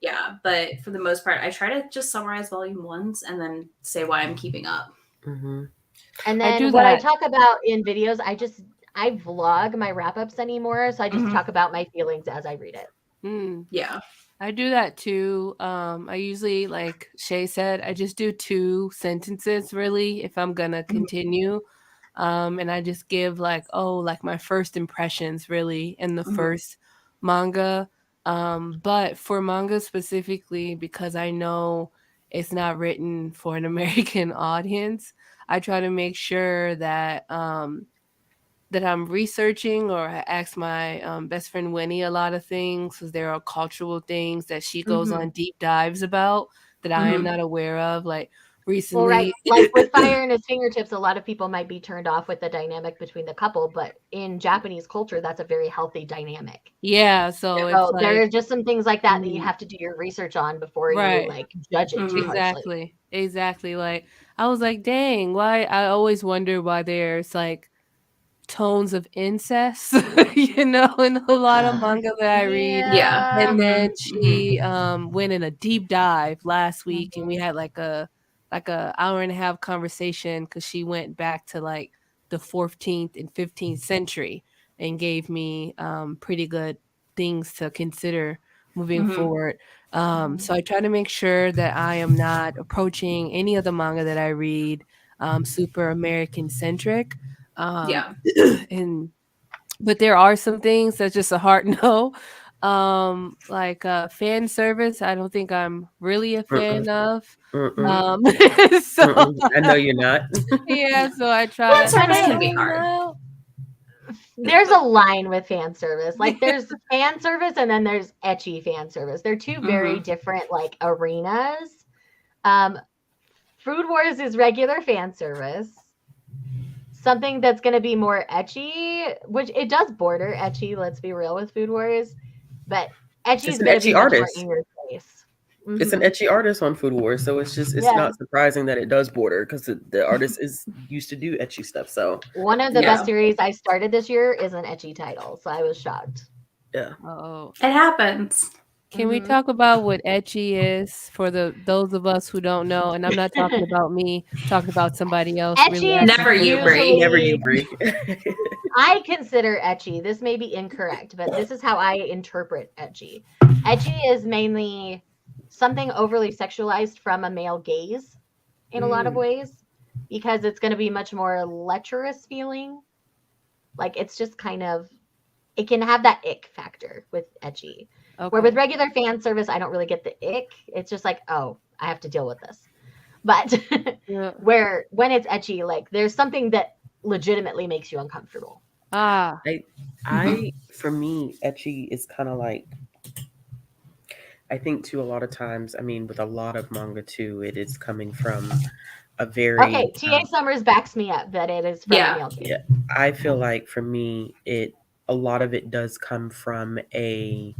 Yeah, but for the most part, I try to just summarize volume 1s and then say why I'm keeping up. And then what I talk about in videos, I vlog my wrap-ups anymore, so I just talk about my feelings as I read it. Yeah, I do that too. I usually, like Shay said, I just do 2 sentences really if I'm gonna continue, and I just give like my first impressions really in the first manga. But for manga specifically, because I know it's not written for an American audience, I try to make sure that that I'm researching, or I ask my best friend Winnie a lot of things because there are cultural things that she goes on deep dives about that I am not aware of. Like recently, well, right. Like with Fire in His Fingertips, a lot of people might be turned off with the dynamic between the couple, but in Japanese culture, that's a very healthy dynamic. Yeah, so there are just some things like that that you have to do your research on before you like judge it too harshly. Exactly. Like I was like, dang, why? I always wonder why there's like tones of incest, in a lot of manga that I read. Yeah. And then she went in a deep dive last week, and we had like a hour and a half conversation because she went back to like the 14th and 15th century and gave me pretty good things to consider moving forward. So I try to make sure that I am not approaching any of the manga that I read super American centric. But there are some things that's just a hard no. Like fan service, I don't think I'm really a fan of. So I know you're not. Yeah, so I try to service can be hard. There's a line with fan service. Like there's fan service and then there's ecchi fan service. They're 2 very different like arenas. For Food Wars is regular fan service. Something that's going to be more ecchi, which it does border ecchi, let's be real with Food Wars, but ecchi is an going to ecchi be much artist. more in your face. It's an ecchi artist on Food Wars, so it's not surprising that it does border because the artist is used to do ecchi stuff. So one of the best series I started this year is an ecchi title, so I was shocked. Yeah. Oh, it happens. Can we talk about what ecchi is for those of us who don't know? And I'm not talking about me, talking about somebody else. Ecchi is never you, Brie. Never you, Brie. I consider ecchi. This may be incorrect, but this is how I interpret ecchi. Ecchi is mainly something overly sexualized from a male gaze in a lot of ways, because it's going to be much more lecherous feeling. Like it's just kind of, it can have that ick factor with ecchi. Okay. Where with regular fan service, I don't really get the ick. It's just like, oh, I have to deal with this. But where when it's ecchi, like there's something that legitimately makes you uncomfortable. For me, ecchi is kind of like, I think too, a lot of times, I mean, with a lot of manga too, it is coming from a very... Okay, T.A. Summers backs me up that it is from a male gaze. Yeah, I feel like for me, a lot of it does come from a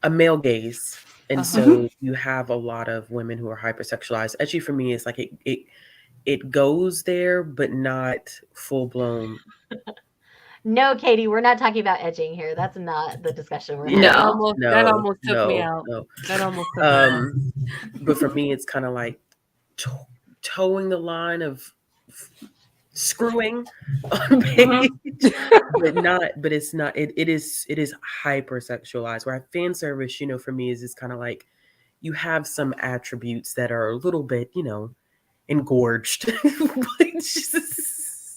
male gaze. And so you have a lot of women who are hypersexualized. Ecchi for me is like it goes there, but not full blown. No, Katie, we're not talking about edging here. That's not the discussion we're having. That almost took me out. No. That almost took me out. But for me, it's kind of like towing the line of screwing on page, but it's not. It is hypersexualized. Where fan service, for me is kind of like you have some attributes that are a little bit, engorged.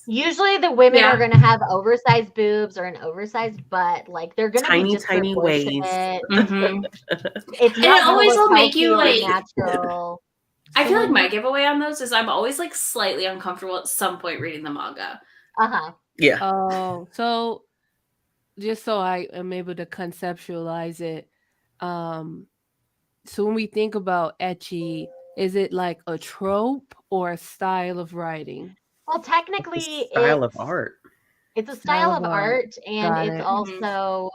Usually the women are going to have oversized boobs or an oversized butt. Like they're going to be tiny waist. It's and it always will make you like natural. I feel like my giveaway on those is I'm always like slightly uncomfortable at some point reading the manga. Yeah. Oh, so just so I am able to conceptualize it, so when we think about ecchi, is it like a trope or a style of writing? Well, technically, it's a style of art. It's a style of art, and it's also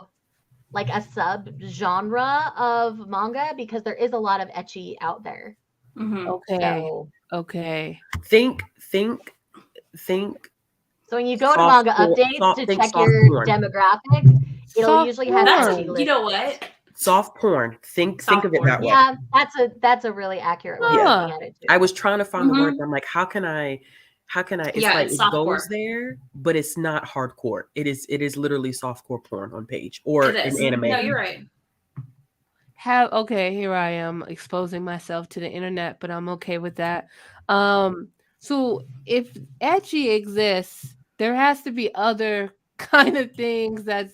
like a sub-genre of manga because there is a lot of ecchi out there. Okay. Okay. Think. So when you go to manga updates to check your demographics, it'll usually have ecchi listed. You know what? Soft porn. Think of it that way. Yeah, that's a really accurate way of looking at it too. I was trying to find the word. I'm like, how can I? It's like it goes there, but it's not hardcore. It is literally softcore porn on page or an anime. No, you're right. Here I am exposing myself to the internet, but I'm okay with that. So if ecchi exists, there has to be other kind of things that's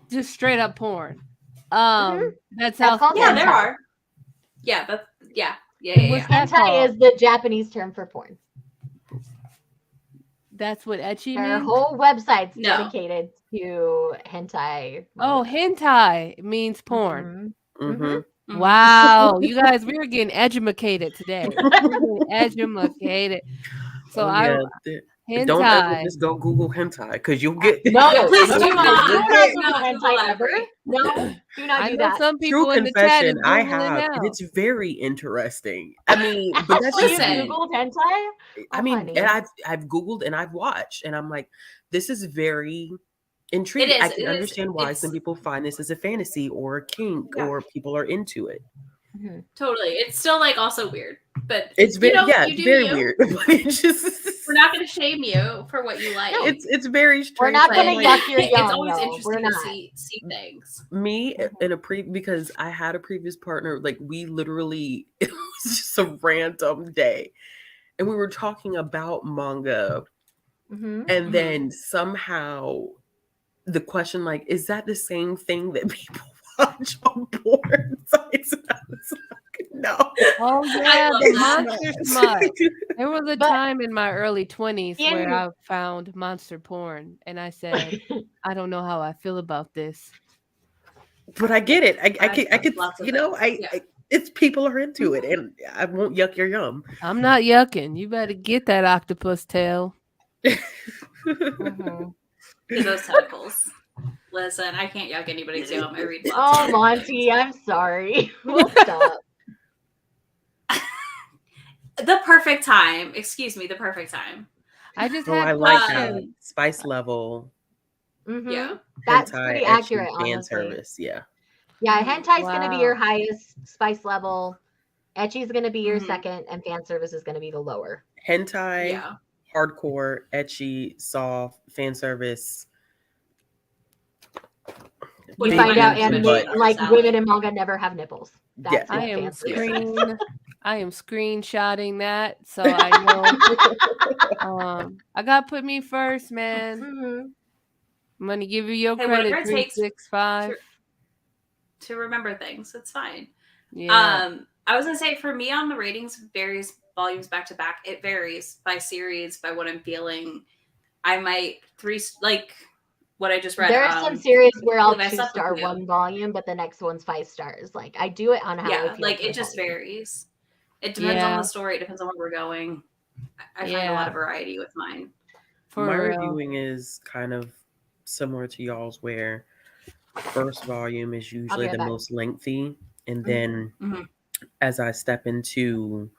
just straight up porn. That's how. Yeah, there are. Yeah, that's yeah. Hentai is the Japanese term for porn. That's what ecchi means? There are whole websites dedicated to hentai. Oh, hentai means porn. Wow, you guys, we were getting edumacated today. Edumacated. So hentai. Don't ever just go Google hentai because you'll get please do not Google hentai ever. No, do not do that. Some people True in the chat confession, I have, and it's very interesting. I mean, but that's just Googled hentai. I mean, and I've Googled and I've watched, and I'm like, this is very intriguing. I can understand why some people find this as a fantasy or a kink, or people are into it. Totally, it's still like also weird, but it's very very weird. We're not going to shame you for what you like. No, it's very strange. We're not going to yuck your yum. It's always interesting to see things. Me in because I had a previous partner, like we literally it was just a random day, and we were talking about manga, and then somehow the question like, is that the same thing that people watch on porn sites? And I was like, no. Oh yeah, the monster smut. There was a time in my early 20s where I found monster porn, and I said, I don't know how I feel about this. But I get it. I could, it's people are into it, and I won't yuck your yum. I'm not yucking. You better get that octopus tail. Mhm. Get those tentacles. Listen, I can't yuck anybody's yum. I read lots Oh, of Monty, I'm sorry. We'll stop. The perfect time. Excuse me, the perfect time. I just Oh, I had like questions. spice level. Mhm. Yeah. That's hentai, pretty ecchi, accurate, fan honestly. service. Yeah. Yeah, Mhm. hentai's gonna be your Wow. highest spice level. Ecchi's gonna be your Mhm. second, and fan service is gonna be the lower. Hentai, Yeah. hardcore, ecchi, soft, fan service. Which You is find my out next anime but like Sally. women in manga never have nipples. Yeah. That's I what am fan service is. I am screenshotting that so I know. I got put me first, man. Mhm. I'm gonna give you your Hey, credit, whatever it takes 365. to remember things, it's fine. Yeah. I was gonna say for me on the ratings varies volumes back to back. It varies by series, by what I'm feeling. I might what I just read. There are some series where I'll I slept with 2-star you. one volume, but the next one's 5 stars. Like I do it on how I Yeah, feel. like for it the just volume. varies. It depends on Yeah. the story. It depends on where we're going. I find a Yeah. lot of variety with mine. For My real. reviewing is kind of similar to y'all's, where first volume is usually the back. most lengthy, and then Mhm. as I step into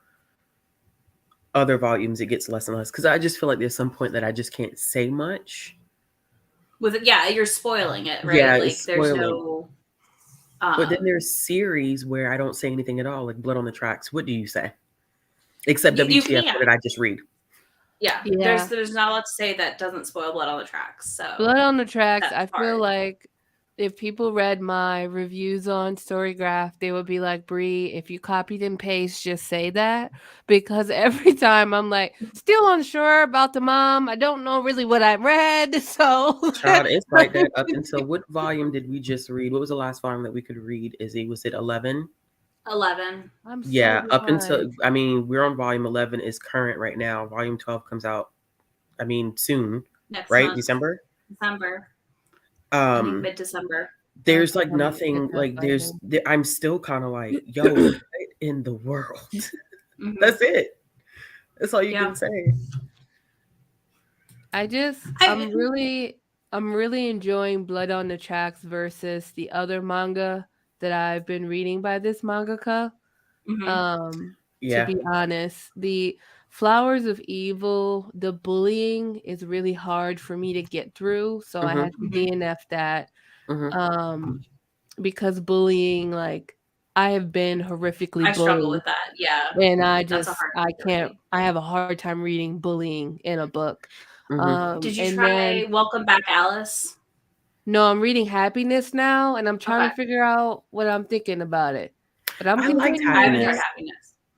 other volumes, it gets less and less, because I just feel like there's some point that I just can't say much. With it, yeah, you're spoiling it, right? Yeah, Like it's there's spoiling. no. But then there's series where I don't say anything at all, like Blood on the Tracks. What do you say? Except You WTF, can't. what did I just read? Yeah, Yeah. there's not a lot to say that doesn't spoil Blood on the Tracks. So Blood on the Tracks, that's I feel hard. like if people read my reviews on Storygraph, they would be like, Bree, if you copied and paste, just say that. Because every time I'm like, still unsure about the mom. I don't know really what I read. So Child, it's like that up until what volume did we just read? What was the last volume that we could read? Was it 11? 11. I'm Yeah, so up until, behind. I mean, we're on volume 11 is current right now. Volume 12 comes out, I mean, soon, Next right? month. December? December. I think Um, mid-December. there's Okay, like I'm gonna get nothing, that like by then. I'm still kind of like, yo, what in the world? Mhm. That's it. That's all you Yeah. can say. I'm really enjoying Blood on the Tracks versus the other manga that I've been reading by this mangaka. Mhm. To Yeah. be honest, the Flowers of Evil, the bullying is really hard for me to get through, so I had to Mhm. DNF that. Mhm. Because bullying, like, I have been horrifically I struggle bullied, with that. Yeah. and That's a hard one to read. I have a hard time reading bullying in a book. Mhm. Did you And try then Welcome Back, Alice? no, I'm reading Happiness now, and I'm trying Okay. to figure out what I'm thinking about it. But I'm I liked continuing I haven't reading tried it. Happiness.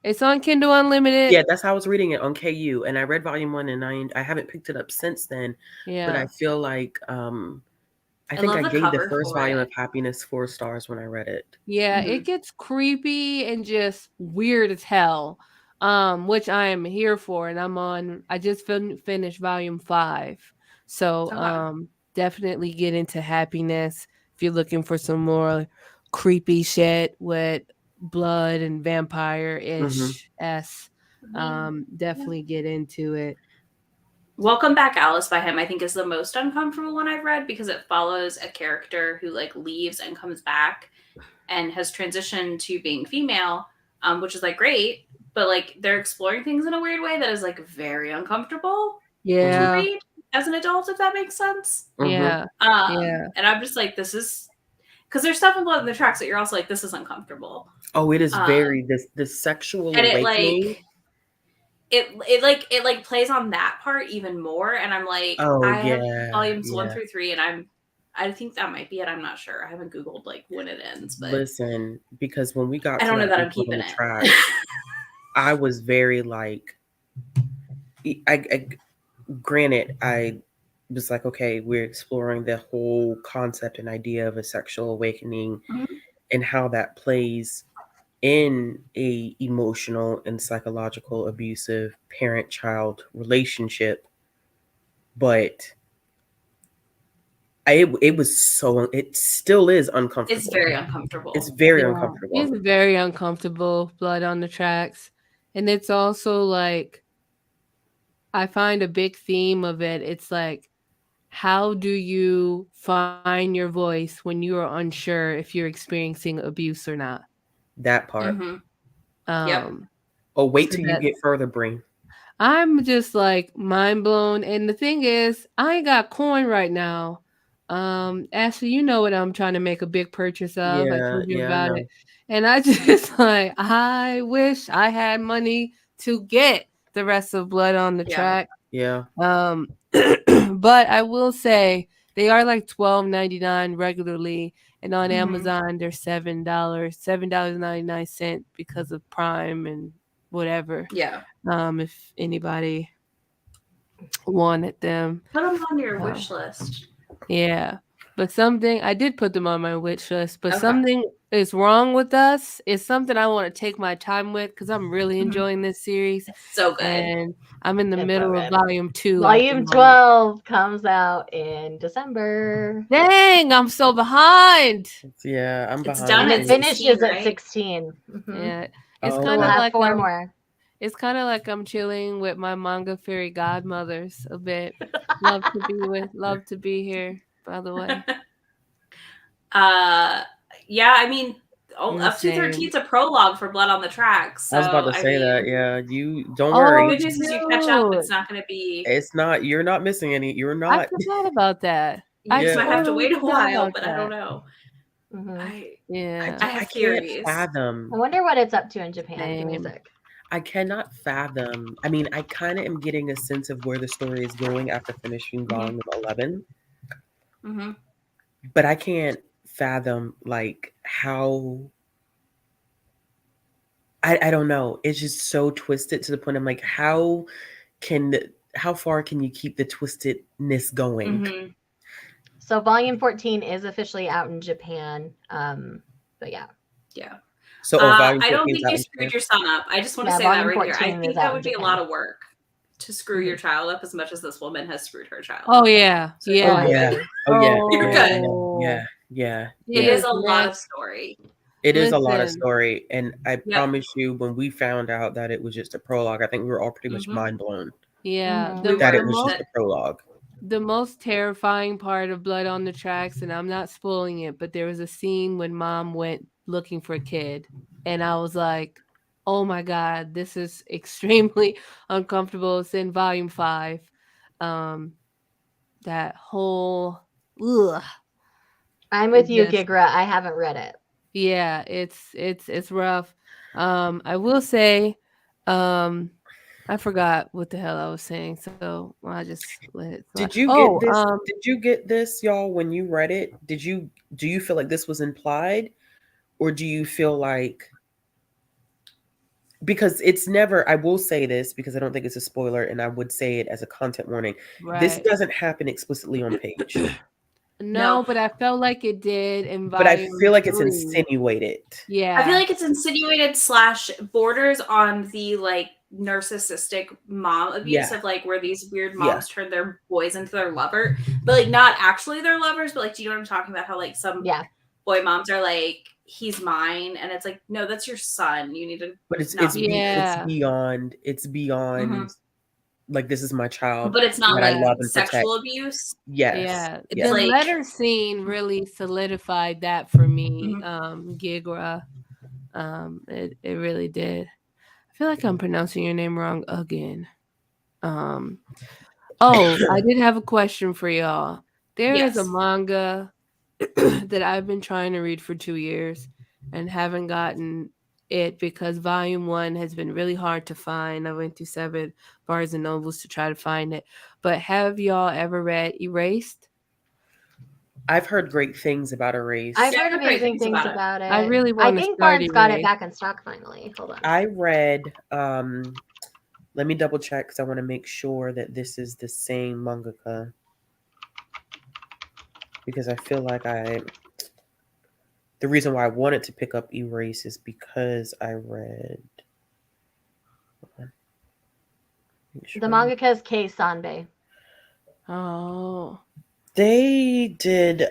It's on Kindle Unlimited. Yeah, that's how I was reading it on KU, and I read volume 1, and I haven't picked it up since then. But Yeah. I feel like I think love I the gave the cover first for volume it. of Happiness 4 stars when I read it. Yeah, Mhm. it gets creepy and just weird as hell. Which I am here for, and I just finished volume 5. So Okay. definitely get into Happiness if you're looking for some more creepy shit with blood and vampire-ish s. Definitely get into it. Welcome Back, Alice by him, I think, is the most uncomfortable one I've read because it follows a character who like leaves and comes back and has transitioned to being female, which is like great, but like they're exploring things in a weird way that is like very uncomfortable to Yeah. read as an adult, if that makes sense. Yeah. Yeah. And I'm just like, this is because there's stuff in Blood on the Tracks that you're also like, this is uncomfortable. Oh, it is very this sexual And awakening. it plays on that part even more, and I'm like, Oh, I have yeah, volumes 1 yeah. through 3, and I think that might be it. I'm not sure. I haven't Googled like when it ends, but Listen, because when we got I to don't know that that I'm Blood on keeping the it. Tracks, I was very like, I granted, I was like, okay, we're exploring the whole concept and idea of a sexual awakening Mhm. and how that plays in a emotional and psychological abusive parent-child relationship. But It was so. It still is uncomfortable. It's very uncomfortable. It's very Yeah, uncomfortable. it's very uncomfortable. Blood on the tracks, and it's also like I find a big theme of it. It's like, how do you find your voice when you are unsure if you're experiencing abuse or not? That part. Yep. Oh, wait So till you that- get further, Breen. I'm just like mind blown. And the thing is, I ain't got coin right now. Ashley, you know what I'm trying to make a big purchase of. I told you I about know. it. And I just like, I wish I had money to get the rest of Blood on the Yeah. Track. Yeah. But I will say they are like $12.99 regularly, and on Amazon they're $7.99 because of Prime and whatever. Yeah. If anybody wanted them, Put them on your wish list. yeah. But something I did put them on my wish list, but Okay. something is wrong with us. It's something I want to take my time with because I'm really enjoying this series. It's so good. And I'm in the It's so middle of good. volume 2. Volume 12 comes out in December. Dang, I'm so behind. Yeah, I'm It's behind. done And at it 16, finishes right? at 16. Yeah. Oh, It's So kind we'll of have like 4 more. It's kind of like I'm chilling with my manga fairy godmothers a bit. Love to be here, by the way. Yeah, I mean, The up to same. 13 is a prologue for Blood on the Tracks. So, I was about to say that. mean, Yeah, you don't Oh, worry. good news is you catch up. It's not going to be. It's not. You're not missing any. You're I not. forgot about that. You just might have to totally wait a forgot while, about but I don't that. know. Yeah. I have theories. Can't fathom. I wonder what it's up to in Japan. Give me a Same. sec. I cannot fathom. I mean, I kind of am getting a sense of where the story is going after finishing volume 11, but I can't fathom like how. I don't know. It's just so twisted to the point. I'm like, how far can you keep the twistedness going? So volume 14 is officially out in Japan. But yeah. Yeah. So volume I don't 14 is think out you in screwed Japan? your son up. I just want to Yeah, say that volume right here. I 14 think is that out would in be a Japan. lot of work to screw your child up as much as this woman has screwed her child. Oh yeah. So Yeah. I agree. Oh yeah. You're good. Yeah. It is a lot of story. It is a lot of Listen. story, and I Yep. promise you, when we found out that it was just a prologue, I think we were all pretty much mind blown Yeah. that it was just a prologue. The most terrifying part of Blood on the Tracks, and I'm not spoiling it, but there was a scene when mom went looking for a kid, and I was like, oh my God, this is extremely uncomfortable. It's in volume 5. That whole ugh. I'm with you, Yes. Gigra. I haven't read it. Yeah, it's rough. I will say, I forgot what the hell I was saying, so I just let it slide. Did you get this? Did you get this, y'all? When you read it, do you feel like this was implied, or do you feel like, because it's never, I will say this because I don't think it's a spoiler, and I would say it as a content warning. Right. This doesn't happen explicitly on page. No, but I felt like it did in But I volume feel like it's 3. insinuated. Yeah. I feel like it's insinuated / borders on the like narcissistic mom abuse of like where these weird moms turn their boys into their lover, but like not actually their lovers, but like, do you know what I'm talking about? How like some boy moms are like, he's mine, and it's like, no, that's your son. You need to. But it's beyond. It's beyond. Like, this is my child, but it's not that like I love and sexual protect. abuse. Yeah. It's The like, letter scene really solidified that for me, Gigra. It really did. I feel like I'm pronouncing your name wrong again. Oh, I did have a question for y'all. There is a manga that I've been trying to read for 2 years and haven't gotten it because volume 1 has been really hard to find. I went to 7 Barnes and Nobles to try to find it. But have y'all ever read Erased? I've heard great things about Erased. I've heard amazing things about it. I really want to think start Barnes got it Erased. back in stock finally. Hold on. I read, let me double check because I want to make sure that this is the same mangaka. Because I feel like the reason why I wanted to pick up Erase is because I read. The mangaka is Kei Sanbei. Oh. They did.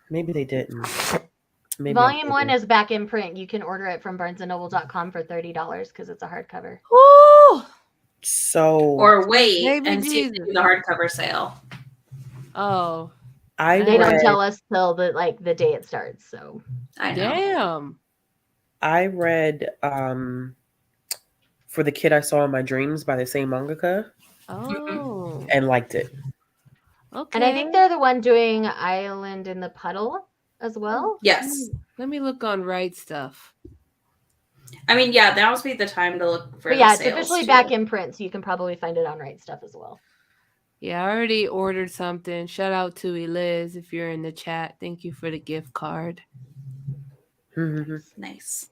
Maybe they didn't. Maybe I'm Volume 1 thinking. is back in print. You can order it from barnesandnoble.com for $30 because it's a hardcover. Ooh! So Or wait Baby and see if they Jesus. do the hardcover sale. Oh, I They don't read. tell us till the day it starts. So I know. damn. I read For the Kid I Saw in My Dreams by the same mangaka Oh, and liked it. okay. and I think they're the one doing Island in the Puddle as well. Yes. Let me look on Right Stuff. I mean, yeah, that must be the time to look for But yeah, the it's sales, officially too. back in print, so you can probably find it on Right Stuff as well. Yeah, I already ordered something. Shout out to Eliz if you're in the chat. Thank you for the gift card. Nice.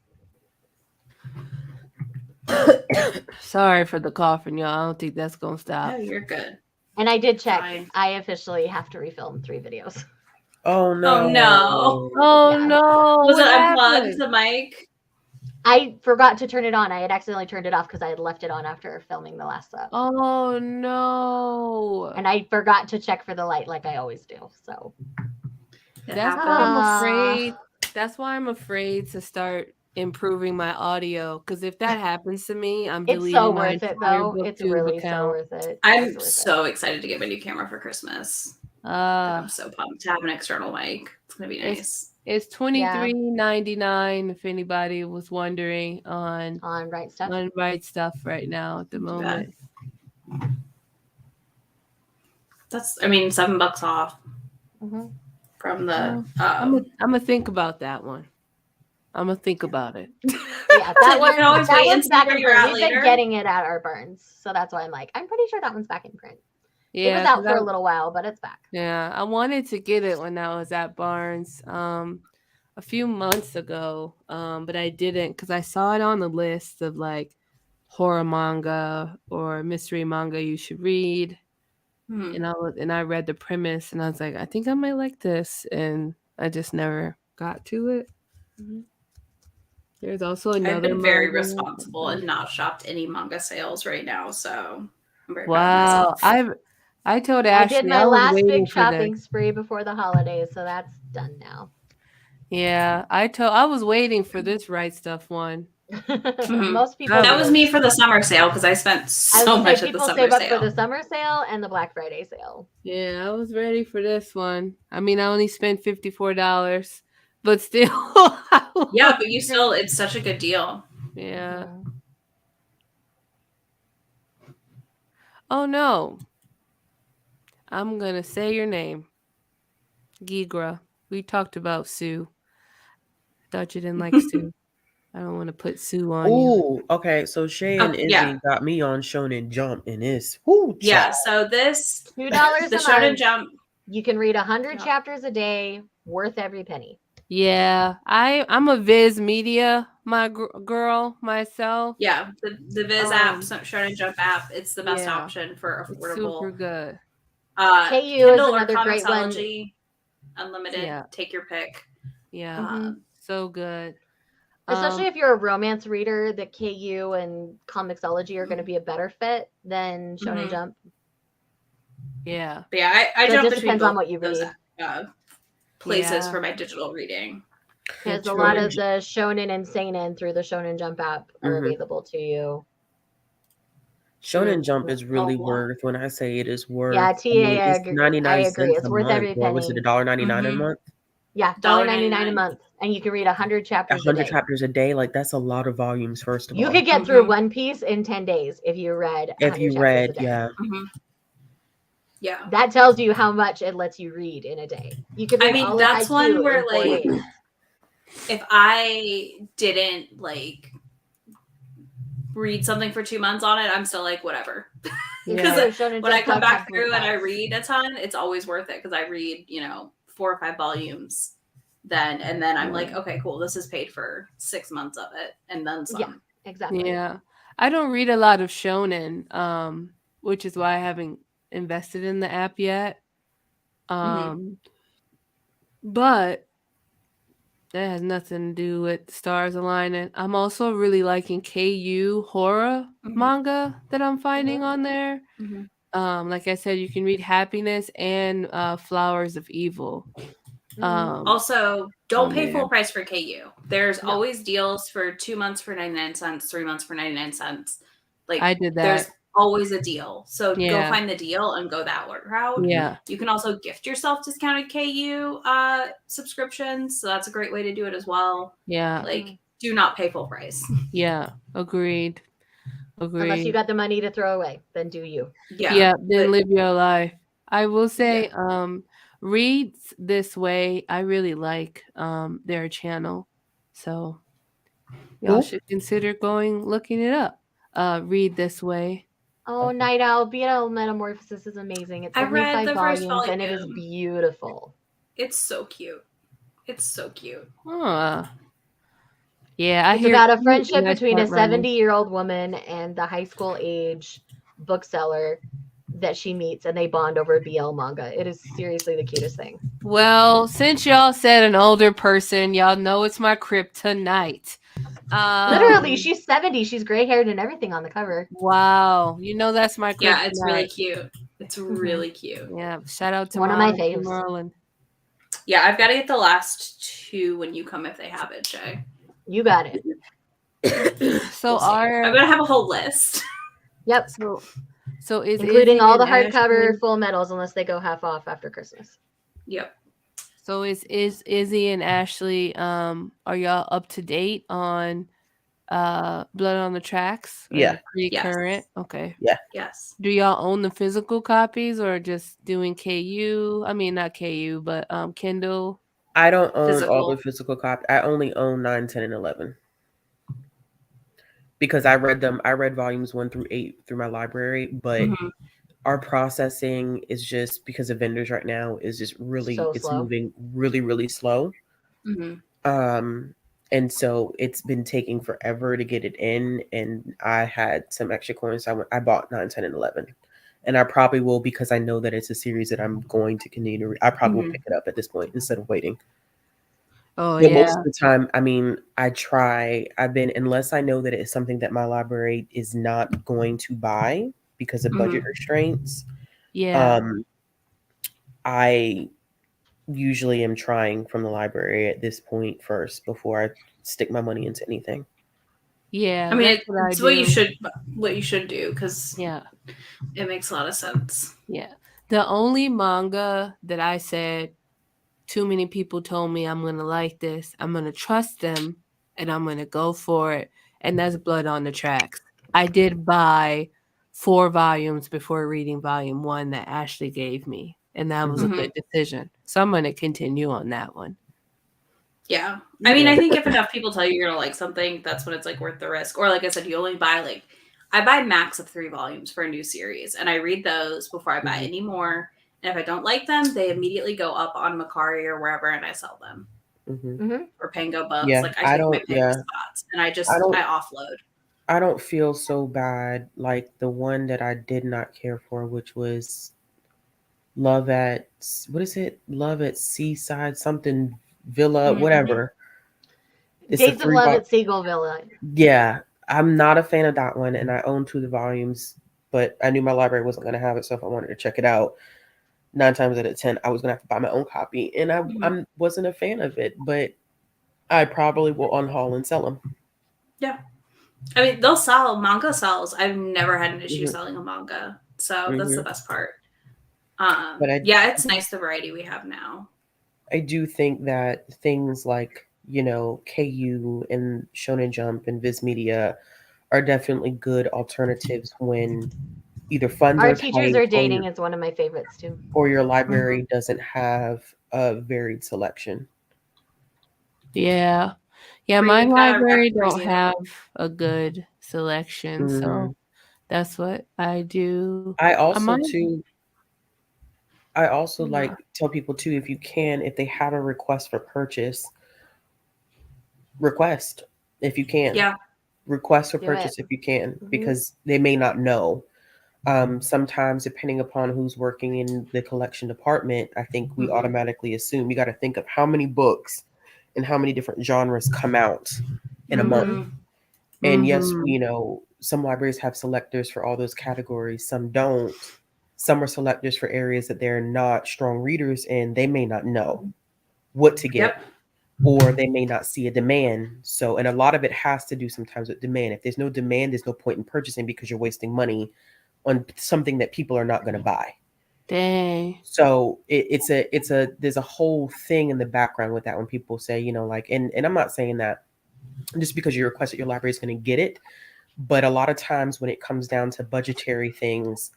Sorry for the coughing, y'all. I don't think that's gonna stop. No, you're good. And I did check. Fine. I officially have to refilm 3 videos. Oh no! Oh, no. Oh Yeah. no! Was what it unplugged, happened? the mic? I forgot to turn it on. I had accidentally turned it off because I had left it on after filming the last sub. Oh no! And I forgot to check for the light like I always do. So It That's happened. why I'm afraid. That's why I'm afraid to start improving my audio. Because if that happens to me, I'm it's deleting so my worth it entire though. It's BookTube really account. so worth it. I'm It's worth so excited to get my new camera for Christmas. I'm so pumped to have an external mic. It's going to be nice. It's $23.99 if anybody was wondering on Right Stuff. on Right Stuff right now at the moment. That's, I mean, $7 off Mhm. from the. I'm gonna think about that one. I'm gonna think about it. Yeah, that You can always wait and one's see back where in you're print. at We've later. been getting it at our Barnes, so that's why I'm like, I'm pretty sure that one's back in print. It was Yeah, out for a little while, but it's back. yeah. I wanted to get it when I was at Barnes a few months ago, but I didn't because I saw it on the list of like horror manga or mystery manga you should read. And I read the premise and I was like, I think I might like this, and I just never got to it. There's also another. I've been very manga. responsible and not shopped any manga sales right now, so I'm very proud Wow, of myself. I told I Ashley did my was last waiting big for shopping this. spree before the holidays, so that's done now. Yeah, I was waiting for this Right Stuff one. Most people. That was me for the summer sale because I spent so much at the people summer save up sale. for the summer sale and the Black Friday sale. Yeah, I was ready for this one. I mean, I only spent $54, but still. Yeah, but you still, it's such a good deal. Yeah. Oh no. I'm gonna say your name. Gigra. We talked about Sue. Thought you didn't like Sue. I don't want to put Sue on you. Ooh, okay. So Shay and Izzy got me on Shonen Jump, and it's so this $2 the a Shonen month. Jump. You can read 100 chapters a day, worth every penny. Yeah, I'm a Viz Media, my girl, myself. Yeah, the Viz app, Shonen Jump app, it's the best option for affordable. It's super good. KU is another great one. Unlimited, take your pick. Yeah, so good. Especially if you're a romance reader, the KU and Comixology are going to be a better fit than Shonen Jump. Yeah. But yeah, I jump between depends on what you read. Those, places for my digital reading. Because a lot of the Shonen and Seinen through the Shonen Jump app are available to you. Shonen Jump is really worth. When I say it is worth, yeah, it's 99 cents It's a worth month. every penny. Or was it $1.99 a month? Yeah, $1.99 a month, and you can read 100 chapters. 100 chapters a day, like that's a lot of volumes. First of all, you could get through One Piece in 10 days if you read. Yeah. That tells you how much it lets you read in a day. You could. I mean, that's one where like, if I didn't like read something for 2 months on it, I'm still like whatever. Because when I come back through and I read a ton, it's always worth it because I read 4 or 5 volumes then, and then I'm like, okay, cool, this is paid for 6 months of it and then some. Yeah, exactly. Yeah, I don't read a lot of shonen, which is why I haven't invested in the app yet. But that has nothing to do with the stars aligning. I'm also really liking KU horror manga that I'm finding on there. Like I said, you can read Happiness and Flowers of Evil. Also, don't pay there. full price for KU. There's No. always deals for 2 months for 99 cents, 3 months for 99 cents. Like, I did there's that. always a deal. So go Yeah. find the deal and go that route. Yeah. You can also gift yourself discounted KU subscriptions. So that's a great way to do it as well. Yeah. Like, do not pay full price. Yeah. Agreed. Unless you got the money to throw away, then do you. Yeah. Then but- live your life. I will say, Read This Way. I really like their channel. So y'all should consider looking it up. Read This Way. Oh, Night Owl, Beetle Metamorphosis is amazing. It's I only read 5 the first volumes and it is volume. beautiful. It's so cute. It's so cute. Yeah, It's about a friendship and I between a start running. 70-year-old woman and the high school age bookseller that she meets, and they bond over a BL manga. It is seriously the cutest thing. Well, since y'all said an older person, y'all know it's my kryptonite. Literally, she's 70. She's gray-haired and everything on the cover. Wow. You know that's my kryptonite. Yeah, it's really cute. It's really cute. Yeah, shout out to One of my Mom, faves. Merlin. Yeah, I've got to get the last 2 when you come if they have it, Jay. You got it. So I'm gonna have a whole list. Yep. So is including Izzy all the and hardcover Ashley- full metals, unless they go half off after Christmas. Yep. So is Izzy and Ashley are y'all up to date on Blood on the Tracks? Or Yeah. Pretty current. Okay. Yes. Do y'all own the physical copies or just doing KU? I mean not KU, but Kindle. I don't own Physical. all the physical copies. I only own 9, 10, and 11. Because I read them. I read volumes 1 through 8 through my library, but our processing is just because of vendors right now is just really So it's slow. moving really, really slow. And so it's been taking forever to get it in. And I had some extra coins. So I bought 9, 10, and 11. And I probably will because I know that it's a series that I'm going to continue to read. I probably will pick it up at this point instead of waiting. Oh, But yeah. most of the time, I mean, unless I know that it's something that my library is not going to buy because of budget restraints. Yeah. I usually am trying from the library at this point first before I stick my money into anything. Yeah. I mean, that's what I it's what do. you should do because it makes a lot of sense. Yeah. The only manga that I said too many people told me I'm going to like this, I'm going to trust them, and I'm going to go for it, and that's Blood on the Tracks. I did buy 4 volumes before reading volume 1 that Ashley gave me, and that was a good decision. So I'm going to continue on that one. Yeah. I mean, I think if enough people tell you you're going to like something, that's when it's like worth the risk. Or like I said, you only buy I buy max of 3 volumes for a new series, and I read those before I buy any more. And if I don't like them, they immediately go up on Macari or wherever, and I sell them. Or Pango Books. Yeah, like I take my Pango spots, and I offload. I don't feel so bad. Like the one that I did not care for, which was Love at Seaside something Villa, whatever. Days of Love at Seagull Villa. Yeah, I'm not a fan of that one, and I own 2 of the volumes, but I knew my library wasn't going to have it, so if I wanted to check it out, 9 times out of 10, I was going to have to buy my own copy, and I wasn't a fan of it, but I probably will unhaul and sell them. Yeah. I mean, they'll sell. Manga sells. I've never had an issue selling a manga, so that's the best part. But it's nice the variety we have now. I do think that things like, KU and Shonen Jump and Viz Media are definitely good alternatives when either funds Our are Teachers tight Are Dating is one of my favorites too. or your library doesn't have a varied selection. Yeah. Yeah, my library don't have a good selection, so that's what I do. I also tell people too, if you can, if they have a request for purchase, request if you can. Yeah. Request for purchase if you can, because they may not know. Sometimes, depending upon who's working in the collection department, I think we automatically assume you got to think of how many books and how many different genres come out in a month. And yes, some libraries have selectors for all those categories, some don't. Some are selectors for areas that they're not strong readers in. They may not know what to get. Yep. Or they may not see a demand. So, and a lot of it has to do sometimes with demand. If there's no demand, there's no point in purchasing because you're wasting money on something that people are not going to buy. Dang. So there's a whole thing in the background with that when people say, you know, like, and I'm not saying that just because you request it, your library is going to get it. But a lot of times when it comes down to budgetary things,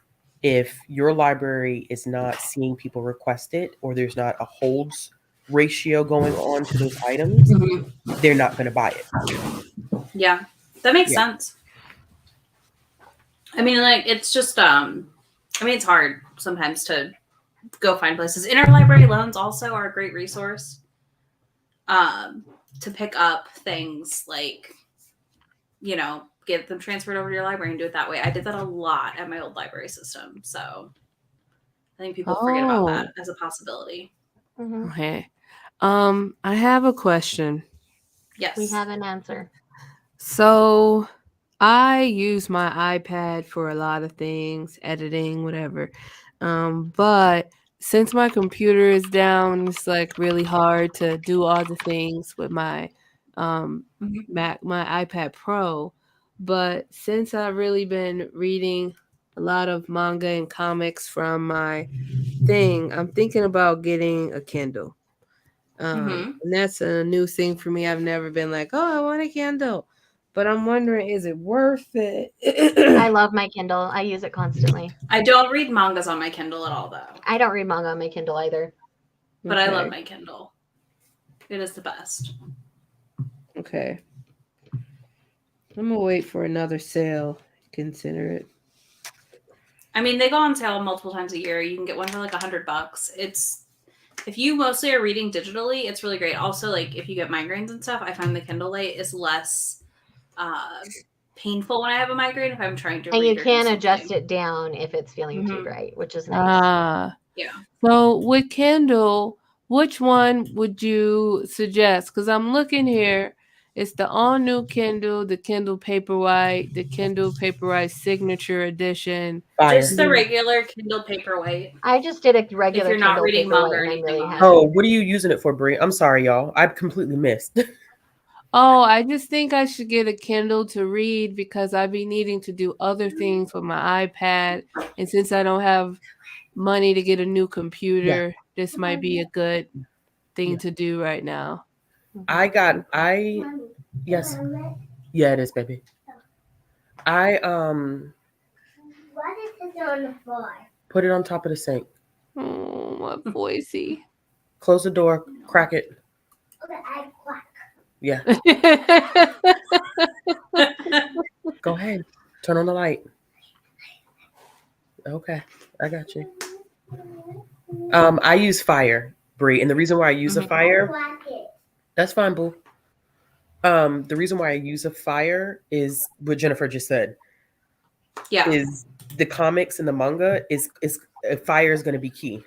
if your library is not seeing people request it, or there's not a holds ratio going on to those items, they're not going to buy it. Yeah, that makes sense. I mean, like, it's just, I mean, it's hard sometimes to go find places. Interlibrary loans also are a great resource to pick up things like, you know, get them transferred over to your library and do it that way. I did that a lot at my old library system. So I think people forget about that as a possibility. Okay. I have a question. Yes. We have an answer. So I use my iPad for a lot of things, editing, whatever. But since my computer is down, it's like really hard to do all the things with my my iPad Pro. But since I've really been reading a lot of manga and comics from my thing, I'm thinking about getting a Kindle. And that's a new thing for me. I've never been like, oh, I want a Kindle. But I'm wondering, is it worth it? I love my Kindle. I use it constantly. I don't read mangas on my Kindle at all, though. I don't read manga on my Kindle either. But I love my Kindle. It is the best. Okay. I'm going to wait for another sale. Consider it. I mean, they go on sale multiple times a year. You can get one for like $100. If you mostly are reading digitally, it's really great. Also, like if you get migraines and stuff, I find the Kindle Light is less painful when I have a migraine if I'm trying to read. And you can adjust it down if it's feeling too bright, which is nice. Yeah. So with Kindle, which one would you suggest? Because I'm looking here. It's the all-new Kindle, the Kindle Paperwhite, the Kindle Paperwhite Signature Edition. Just the regular Kindle Paperwhite. I just did a regular if you're not Kindle reading manga Paperwhite or and I'm anything. really happy. Oh, what are you using it for, Brie? I'm sorry, y'all. I completely missed. Oh, I just think I should get a Kindle to read because I'd be needing to do other things with my iPad. And since I don't have money to get a new computer, this might be a good thing to do right now. Yes. Yeah, it is, baby. What is it on the floor? Put it on top of the sink. Oh, my boysy. Close the door, crack it. Okay, I crack. Yeah. Go ahead. Turn on the light. Okay, I got you. I use fire, Brie, and the reason why I use a fire, that's fine, boo. The reason why I use a fire is what Jennifer just said. Yeah. Is the comics and the manga is fire is going to be key.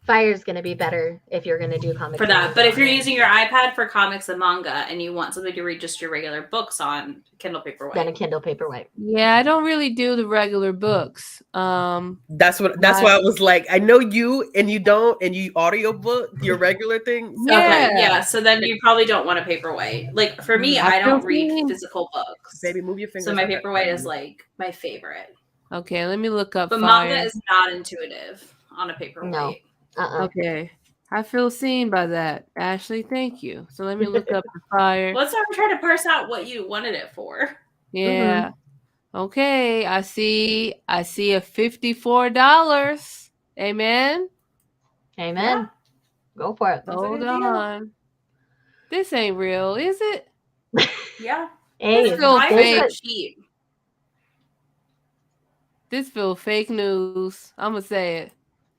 Fire is going to be better if you're going to do comics for that. But if you're using your iPad for comics and manga and you want something to read just your regular books on, Kindle Paperwhite. Then a Kindle Paperwhite. Yeah, I don't really do the regular books. That's why I was like, I know you and you don't, and you audiobook your regular thing. Yeah. Okay, yeah. So then you probably don't want a Paperwhite. Like for me, I don't read physical books. Baby, move your fingers. So my Paperwhite is like my favorite. Okay, let me look up. But fire. manga is not intuitive on a Paperwhite. No. Okay. I feel seen by that. Ashley, thank you. So let me look up the fire. Let's not try to parse out what you wanted it for. Yeah. Okay. I see a $54. Amen. Yeah. Go for it. Hold on. This ain't real, is it? Yeah. This feels fake. Cheap. This feels fake news. I'm gonna say it.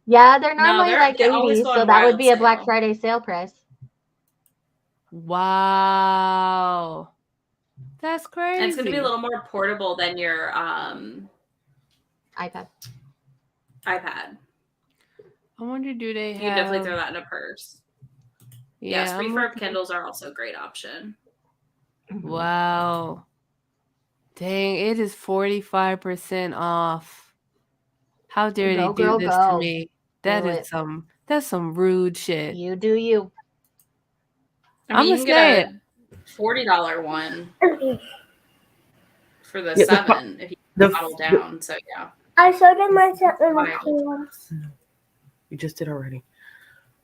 Yeah, they're normally like 80, so that would be a Black Friday sale price. Wow. That's crazy. And it's going to be a little more portable than your iPad. I wonder, do they have... You can definitely throw that in a purse. Yeah, yes, refurb Kindles are also a great option. Wow. Dang, it is 45% off. How dare Go, they do girl, this go. to me? That Do is it. that's some rude shit. You do you. I mean, I'm you gonna can say get it. a $40 one for the Yeah, 7 if you bottle down. So yeah. I showed them myself in my Right. pants. You just did already.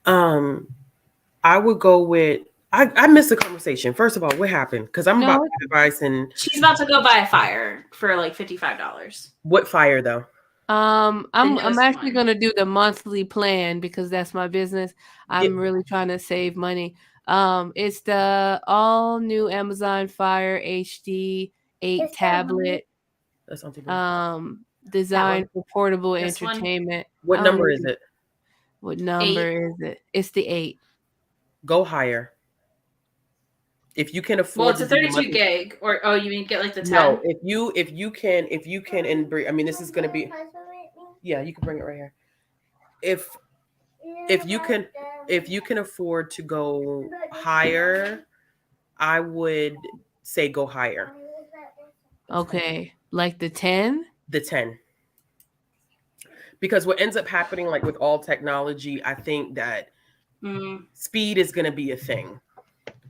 I would go with. I missed the conversation. First of all, what happened? Because I'm about to advise and She's about to go buy a fire for like $55. what fire though? I'm newest actually one. gonna do the monthly plan because that's my business. I'm really trying to save money. It's the all new Amazon Fire HD 8 tablet. That's something. Designed for portable This one? entertainment. What number is it? What number is it? It's the 8. Go higher. If you can afford. Well, it's a 32 gig, or you mean get like the 10? No, if you can, and I mean, this is gonna be. Yeah, you can bring it right here. If you can afford to go higher, I would say go higher. Okay, like the 10? The 10. Because what ends up happening, like with all technology, I think that speed is going to be a thing.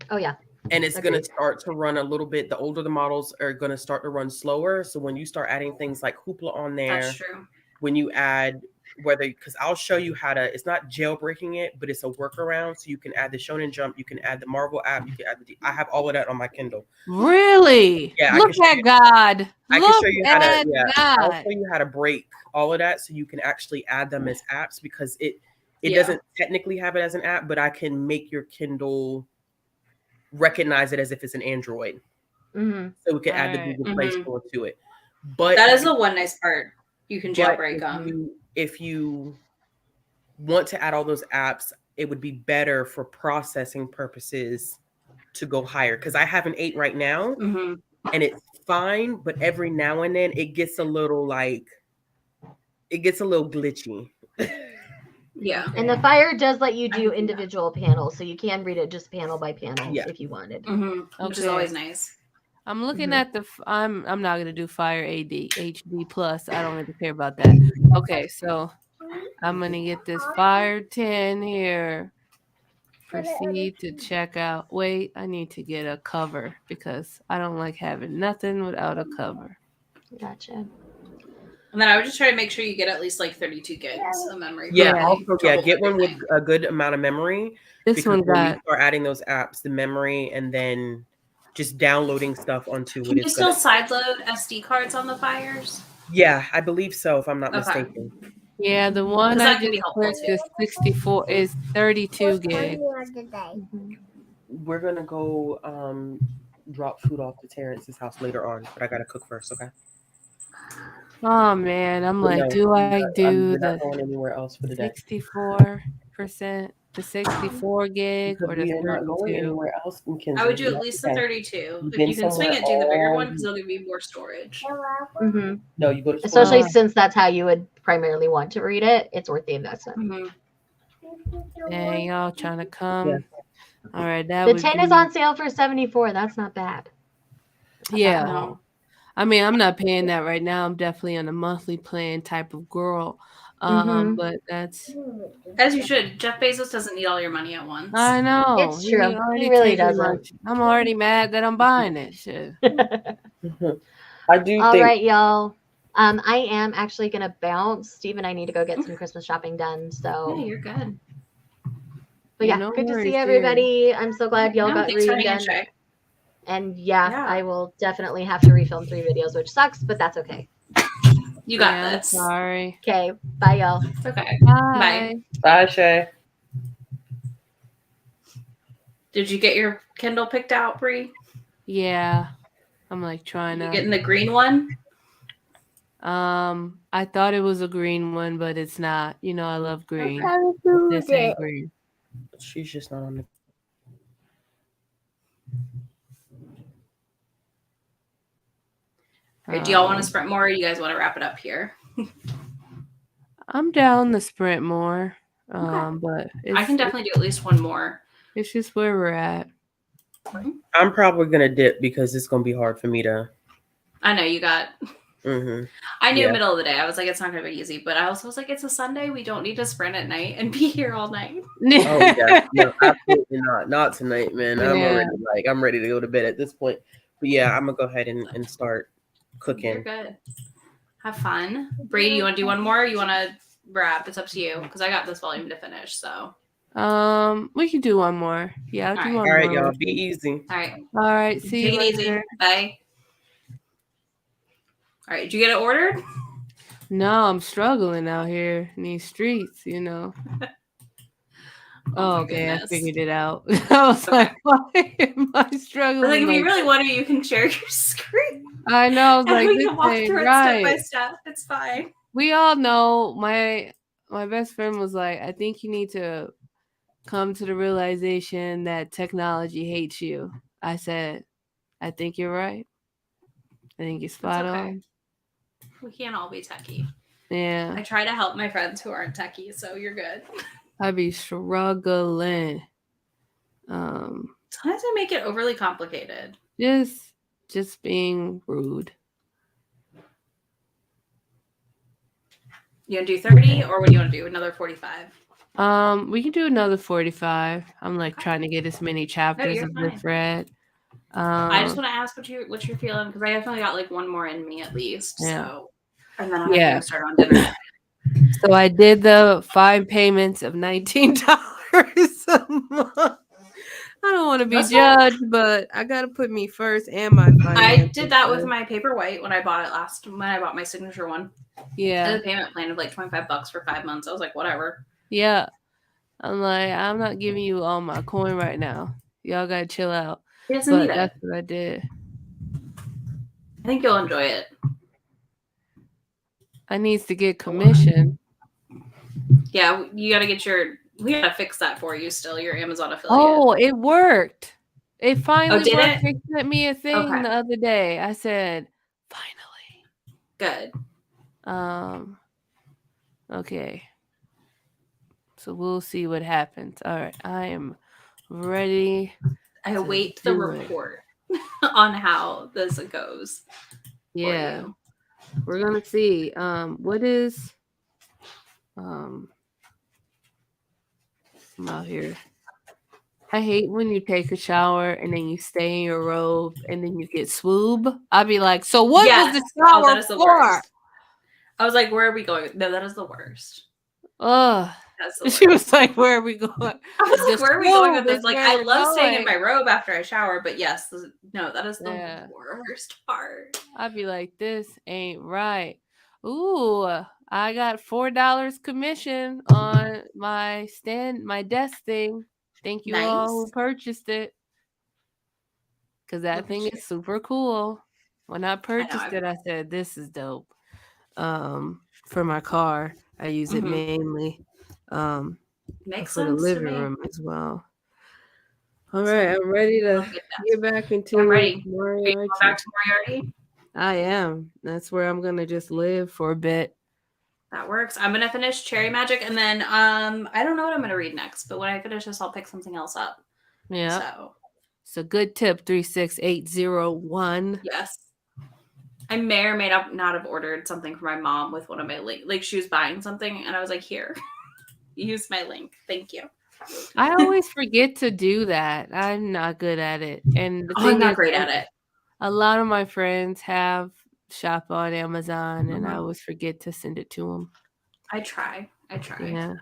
Oh, yeah. And it's going to start to run a little bit. The older the models are going to start to run slower. So when you start adding things like Hoopla on there, that's true. When you add because I'll show you how to, it's not jailbreaking it, but it's a workaround. So you can add the Shonen Jump, you can add the Marvel app, you can add I have all of that on my Kindle. Really? Yeah. Look at God. I can show you how to, God. I'll show you how to break all of that so you can actually add them as apps because it doesn't technically have it as an app, but I can make your Kindle recognize it as if it's an Android. Mm-hmm. So we can add the Google Play Store to it. But that is the one nice part. You can jailbreak them. If you want to add all those apps, it would be better for processing purposes to go higher. Because I have an 8 right now, and it's fine, but every now and then it gets a little glitchy. Yeah. And the Fire does let you do individual panels, so you can read it just panel by panel if you wanted. Which is always nice. I'm looking at the. I'm not gonna do Fire HD Plus. I don't really care about that. Okay, so I'm gonna get this Fire 10 here. Proceed to checkout. Wait, I need to get a cover because I don't like having nothing without a cover. Gotcha. And then I would just try to make sure you get at least like 32 gigs of memory. Yeah, also get one with a good amount of memory. This one when you start adding those apps, the memory, and then just downloading stuff onto it. Can you still sideload SD cards on the Fires? Yeah, I believe so, if I'm not mistaken. Yeah, the one I just clicked is 64 is 32 gig. We're gonna go drop food off to Terrence's house later on, but I gotta cook first, okay? Oh man, I'm like, do I do the going anywhere else for the day? 64%, the 64 gig, or the 32? Else, I would do at least the 32. If you can swing it, do the bigger one because it'll give you more storage. No, you go to especially since that's how you would primarily want to read it. It's worth the investment. Dang, y'all trying to come. Yeah. All right, that the 10 is on sale for $74. That's not bad. Yeah. No. I mean, I'm not paying that right now. I'm definitely on a monthly plan type of girl. But that's as you should. Jeff Bezos doesn't need all your money at once. I know. It's true. He really doesn't. I'm already mad that I'm buying it. Shit. I do. All right, y'all. I am actually gonna bounce. Steve and I need to go get some Christmas shopping done. So yeah, you're good. But yeah, good to see everybody. I'm so glad y'all got reading done. And I will definitely have to refilm 3 videos, which sucks, but that's okay. You got this. Sorry. Okay. Bye, y'all. Okay. Bye. Bye, Shay. Did you get your Kindle picked out, Bree? Yeah. I'm like trying to. You getting the green one? I thought it was a green one, but it's not. You know, I love green. This ain't green. She's just not on the. All right, do y'all want to sprint more, or you guys want to wrap it up here? I'm down to sprint more. Okay. But I can definitely do at least one more. It's just where we're at. I'm probably gonna dip because it's gonna be hard for me to. I know you got I knew Yeah. middle of the day. I was like, it's not going to be easy. But I also was like, it's a Sunday. We don't need to sprint at night and be here all night. Oh yeah, no, absolutely not. Not tonight, man. I'm Yeah. already I'm ready to go to bed at this point. But yeah, I'm gonna go ahead and start You're cooking. good. Have fun. Brady, you want to do one more? Or you want to wrap? It's up to you because I got this volume to finish. So we can do one more. Yeah, I'll do one All right, more. y'all, be easy. all right, All right, see take you it easy. later. Bye. All right, did you get it ordered? No, I'm struggling out here in these streets, you know. Oh my Okay, I goodness. figured it out. I was like, why am I struggling? Like, if you like really this? want to, you can share your screen. I know, I was And like, we this can walk ain't through it step by right. step. It's fine. We all know my best friend was like, I think you need to come to the realization that technology hates you. I said, I think you're right. I think you're spot okay. on. We can't all be techie. Yeah. I try to help my friends who aren't techie, so you're good. I be struggling. Sometimes I make it overly complicated. Just being rude. You want to do 30 or what do you want to do? Another 45? We can do another 45. I'm like trying to get as many chapters you're of this fine. read. I just want to ask what you're feeling because I definitely got like one more in me at least. Yeah. So, and then I have to Yeah. go start on dinner. So I did the 5 payments of $19 a month. I don't want to be That's not- judged, but I gotta put me first and my I finances did that with first. my Paperwhite when I bought it when I bought my signature one. I Yeah. had a payment plan of like $25 for 5 months. I was like, whatever. Yeah. I'm like, I'm not giving you all my coin right now. Y'all gotta chill out. He doesn't But need it. that's what I did. I think you'll enjoy it. I needs to get commission. Yeah, you got to get we got to fix that for you still, your Amazon affiliate. Oh, it worked. It finally did worked. it? They sent me a thing Okay. the other day. I said, finally. Good. Okay. So we'll see what happens. All right. I am ready. I to await the do it. report on how this goes. Yeah. For you. We're gonna see. What is I'm out here. I hate when you take a shower and then you stay in your robe and then you get swoob. I'd be like, so what was the shower that is the for? worst. I was like, where are we going? No, that is the worst. Ugh. That's the worst. She was like, where are we going? I was like, where are we going with this? Like, I where we're love staying in going. my robe after I shower, but yes, no, that is the Yeah. worst part. I'd be like, this ain't right. Ooh, I got $4 commission on my desk thing. Thank you all who Nice. purchased it. Because that Look at thing you. is super cool. When I purchased I know, it, I said, this is dope. For my car, I use it mainly. Makes For the sense to living me. room as well. All right, I'm ready to get back into I'm ready. Are you Moriarty. going back to Moriarty? I am. That's where I'm gonna just live for a bit. That works. I'm gonna finish Cherry Magic, and then I don't know what I'm gonna read next, but when I finish this, I'll pick something else up. Yeah. So it's a good tip. 36801. Yes. I may or may not have ordered something for my mom with one of my links. Like she was buying something, and I was like, "Here, use my link. Thank you." I always forget to do that. I'm not good at it, and the thing I'm not is, great at it. A lot of my friends have shop on Amazon, and I always forget to send it to them. I try. Yeah.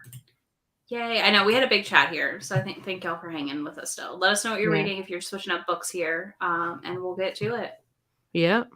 Yay! I know we had a big chat here, so thank y'all for hanging with us. Still, let us know what you're reading if you're switching up books here, and we'll get to it. Yep.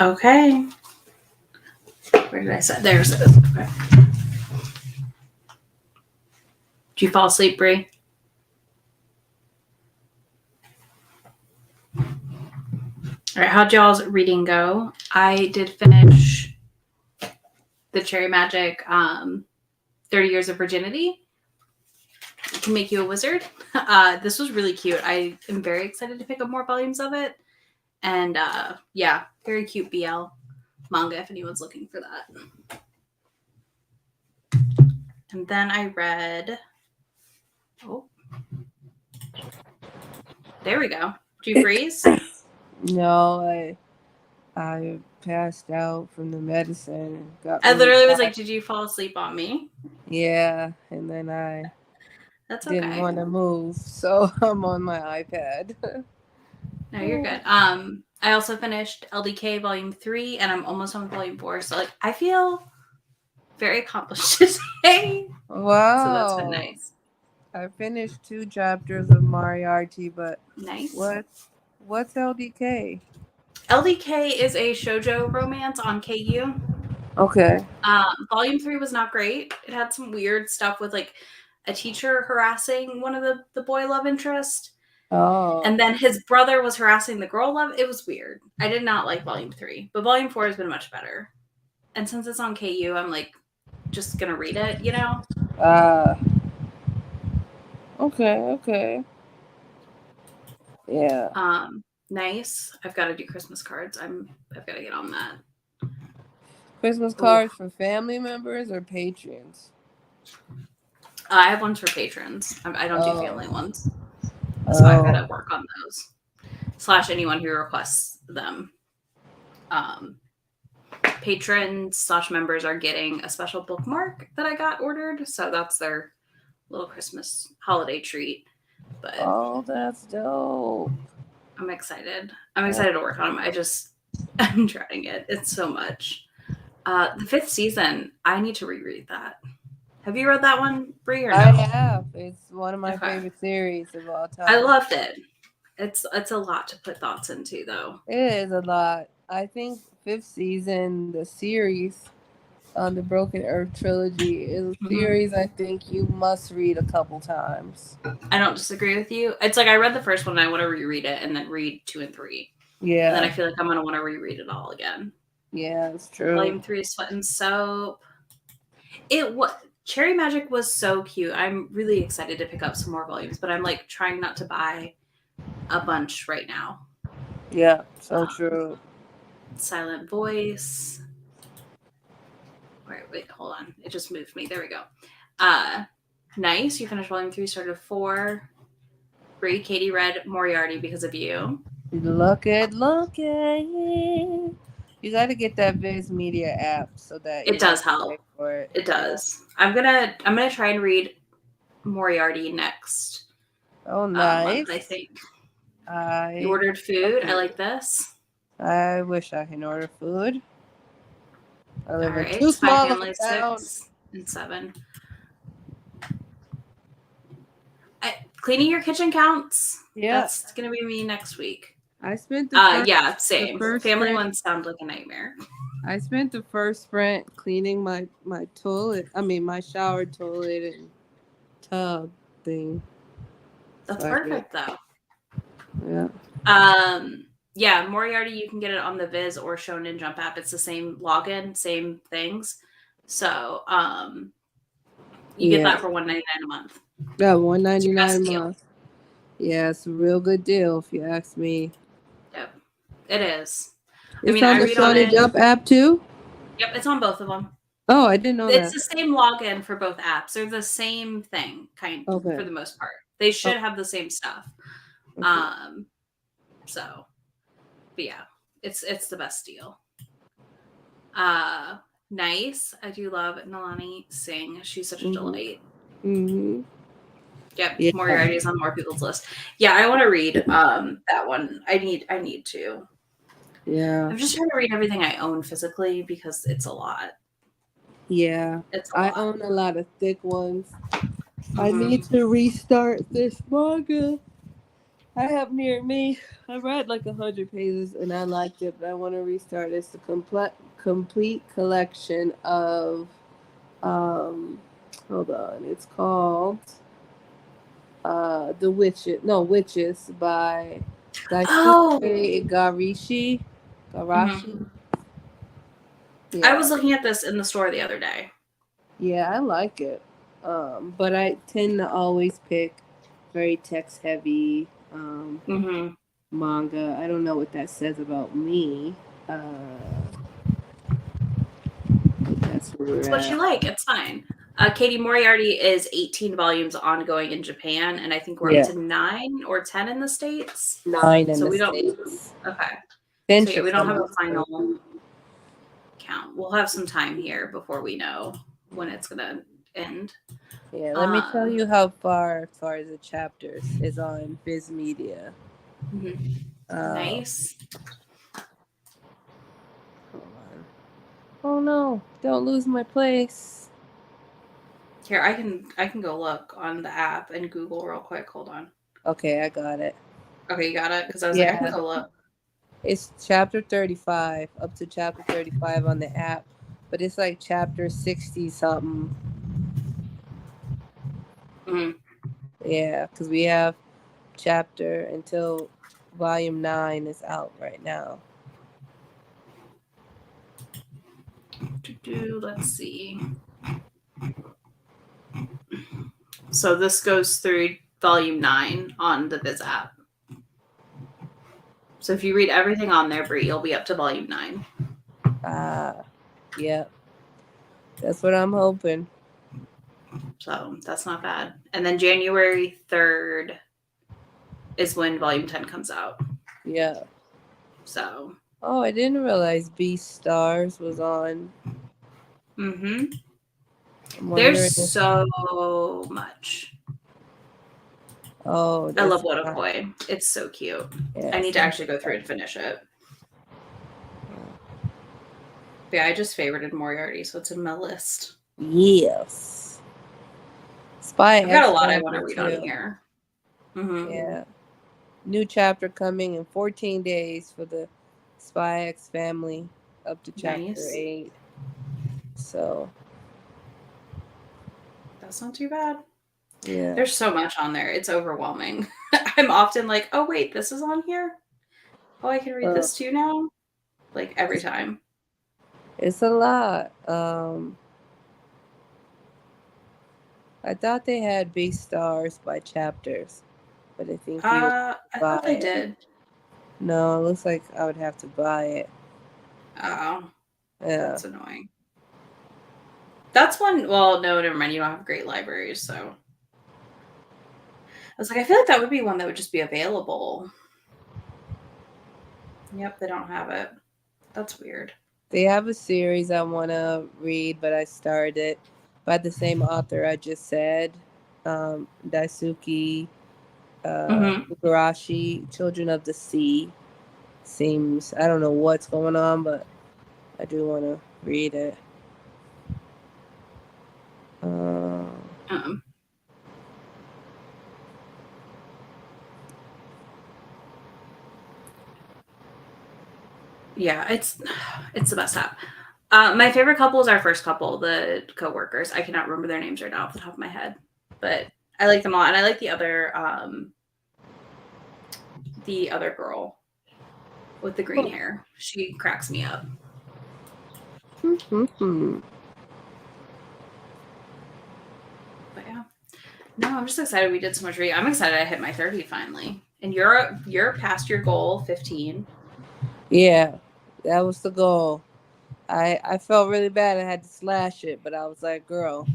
Okay. Where did I set? There's it. Okay. Did you fall asleep, Brie? All right. How'd y'all's reading go? I did finish the Cherry Magic 30 Years of Virginity. It can make you a wizard. This was really cute. I am very excited to pick up more volumes of it. And yeah, very cute BL manga if anyone's looking for that. And then I read, oh, there we go. Did you freeze? No, I passed out from the medicine. I literally was like, did you fall asleep on me? Yeah, and then I That's okay. didn't want to move, so I'm on my iPad. No, you're good. I also finished LDK Volume 3, and I'm almost on Volume 4. So like, I feel very accomplished today. Wow. So that's been nice. I finished 2 chapters of Moriarty, but Nice. What's LDK? LDK is a shoujo romance on KU. Okay. Volume 3 was not great. It had some weird stuff with like a teacher harassing one of the boy love interest. Oh. And then his brother was harassing the girl love. It was weird. I did not like Volume 3, but Volume 4 has been much better. And since it's on KU, I'm like just gonna read it, you know? Okay. Yeah. Nice. I've got to do Christmas cards. I've got to get on that. Christmas cards for family members or patrons? I have ones for patrons. I don't do family ones. So I've got to work on those. / anyone who requests them. Patrons / members are getting a special bookmark that I got ordered. So that's their little Christmas holiday treat. But that's dope. I'm excited. I'm excited to work on them. I'm trying it. It's so much. The 5th season, I need to reread that. Have you read that one, Brie, or no? I have. It's one of my favorite series of all time. I loved it. It's a lot to put thoughts into, though. It is a lot. I think 5th season, the series on the Broken Earth trilogy, is a series I think you must read a couple times. I don't disagree with you. It's like I read the first one and I want to reread it and then read 2 and 3. Yeah. And then I feel like I'm going to want to reread it all again. Yeah, it's true. Volume 3 is Sweat and Soap. Cherry Magic was so cute. I'm really excited to pick up some more volumes, but I'm like trying not to buy a bunch right now. Yeah, so true. Silent Voice. Wait, hold on. It just moved me. There we go. Nice. You finished Volume 3, started 4. Brie, Katie read Moriarty because of you. Look at you got to get that Viz Media app so that it does help. It does. I'm gonna try and read Moriarty next. Oh, nice. Month, I think. You ordered food. I like this. I wish I can order food. I live in right. too small family, town. 6 and 7. Cleaning your kitchen counts. Yeah, that's gonna be me next week. I spent the same. Family ones sound like a nightmare. I spent the first sprint cleaning my toilet. I mean, my shower toilet and tub thing. That's perfect, though. Yeah. Yeah, Moriarty, you can get it on the Viz or Shonen Jump app. It's the same login, same things. So, you get that for $1.99 a month. Yeah, $1.99 a month. Yeah, it's a real good deal if you ask me. Yep, it is. It's on the Shonen Jump app too? Yep, it's on both of them. Oh, I didn't know that. It's the same login for both apps. They're the same thing, for the most part. They should have the same stuff. Okay. So, but yeah, it's the best deal. Nice. I do love Nalani Singh. She's such a delight. Mm-hmm. Yep, yeah. Moriarty is on more people's list. Yeah, I want to read that one. I need to. Yeah. I'm just trying to read everything I own physically because it's a lot. Yeah. I own a lot of thick ones. I need to restart this manga. I have near me. I read like 100 pages and I liked it, but I want to restart. It's the complete collection of hold on. It's called Witches by Daisuke Garashi. Mhm. I was looking at this in the store the other day. Yeah, I like it. But I tend to always pick very text heavy manga. I don't know what that says about me. That's where It's we're what you at. like. It's fine. Katie Moriarty is 18 volumes ongoing in Japan, and I think we're up to 9 or 10 in the States. 9 in So the we don't. States. Okay. Then So yeah, we don't have a final count. We'll have some time here before we know when it's gonna end. Yeah, let me tell you how far as far as the chapters is on Viz Media. Nice. Hold on. Oh no! Don't lose my place. Here, I can go look on the app and Google real quick. Hold on. Okay, I got it. Okay, you got it? Because I was like, I can go look. It's chapter 35, up to chapter 35 on the app, but it's like chapter 60 something. Yeah, because we have chapter until volume 9 is out right now. Let's see. So this goes through volume 9 on the Viz app. So if you read everything on there, Brie, you'll be up to volume 9. Yep. That's what I'm hoping. So that's not bad. And then January 3rd is when volume 10 comes out. Yeah. So. Oh, I didn't realize Beast Stars was on. There's so much. Oh, I love Wotakoi. It's so cute. Yeah, I need to actually go through and finish it. But yeah, I just favorited Moriarty, so it's in my list. Yes. I've got a lot I want to read on here. Yeah. New chapter coming in 14 days for the Spy X family up to chapter 8. So that's not too bad. Yeah. There's so much on there. It's overwhelming. I'm often like, oh wait, this is on here? Oh, I can read this too now? Like every time. It's a lot. I thought they had Beast Stars by chapters, but I think I thought they did. No, it looks like I would have to buy it. Oh. Yeah. That's annoying. That's one. Well, no, never mind. You don't have great libraries, so. I was like, I feel like that would be one that would just be available. Yep, they don't have it. That's weird. They have a series I want to read, but I started it by the same author I just said, Daisuke Garashi, Children of the Sea. Seems, I don't know what's going on, but I do want to read it. Yeah, it's the best app. My favorite couple is our first couple, the coworkers. I cannot remember their names right now off the top of my head, but I like them all, and I like the other girl with the green hair. She cracks me up. But yeah, no, I'm just excited we did so much reading. I'm excited I hit my 30 finally, and you're past your goal, 15. Yeah, that was the goal. I felt really bad. I had to slash it, but I was like, girl.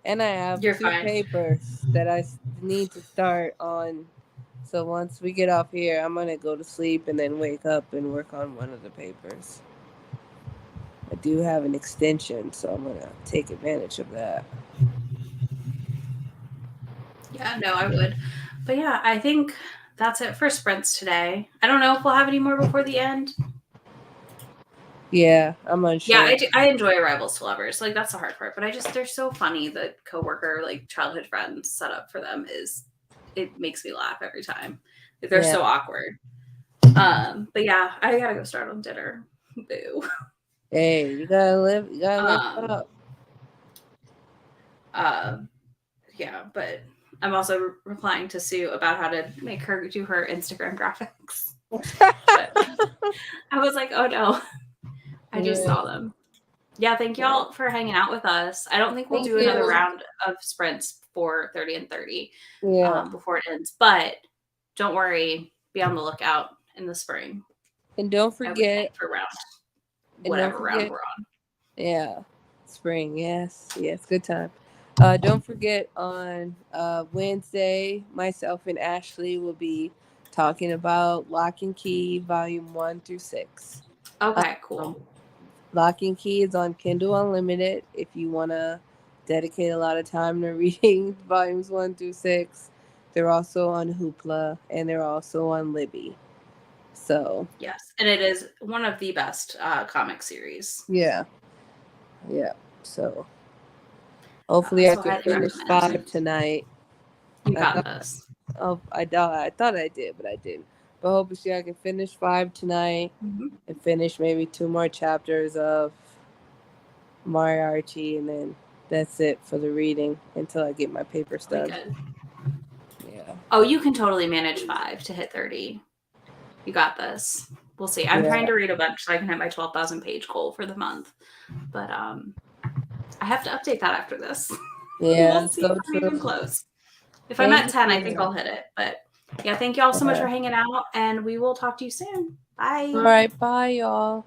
And I have 2 papers that I need to start on. So once we get off here, I'm going to go to sleep and then wake up and work on one of the papers. I do have an extension, so I'm going to take advantage of that. Yeah, no, I would. But yeah, I think that's it for sprints today. I don't know if we'll have any more before the end. Yeah, I'm unsure. Yeah, I enjoy Rivals to Lovers. Like, that's the hard part. But they're so funny. The coworker, like, childhood friends set up for them it makes me laugh every time. They're so awkward. But yeah, I gotta go start on dinner. Boo. Hey, you gotta live up. Yeah, but I'm also replying to Sue about how to make her do her Instagram graphics. I was like, oh no. I just saw them. Yeah, thank y'all for hanging out with us. I don't think we'll do another round of sprints for 30 and 30 before it ends. But don't worry, be on the lookout in the spring. And don't forget for whatever round we're on. Yeah. Spring, yes, good time. Don't forget on Wednesday, myself and Ashley will be talking about Lock and Key Volume 1 through 6. Okay, cool. Lock and Key is on Kindle Unlimited if you want to dedicate a lot of time to reading Volumes 1 through 6. They're also on Hoopla, and they're also on Libby. So yes, and it is one of the best comic series. Yeah. So hopefully I can finish 5 tonight. You got this. Oh, I thought I did, but I didn't. But hopefully I can finish 5 tonight and finish maybe 2 more chapters of Moriarty, and then that's it for the reading until I get my papers done. Yeah. Oh, you can totally manage 5 to hit 30. You got this. We'll see. I'm trying to read a bunch so I can hit my 12,000 page goal for the month. But I have to update that after this. Yeah, we'll see if I'm even close. If I'm at 10, I think I'll hit it. But yeah, thank you all so much for hanging out, and we will talk to you soon. Bye. All right, bye, y'all.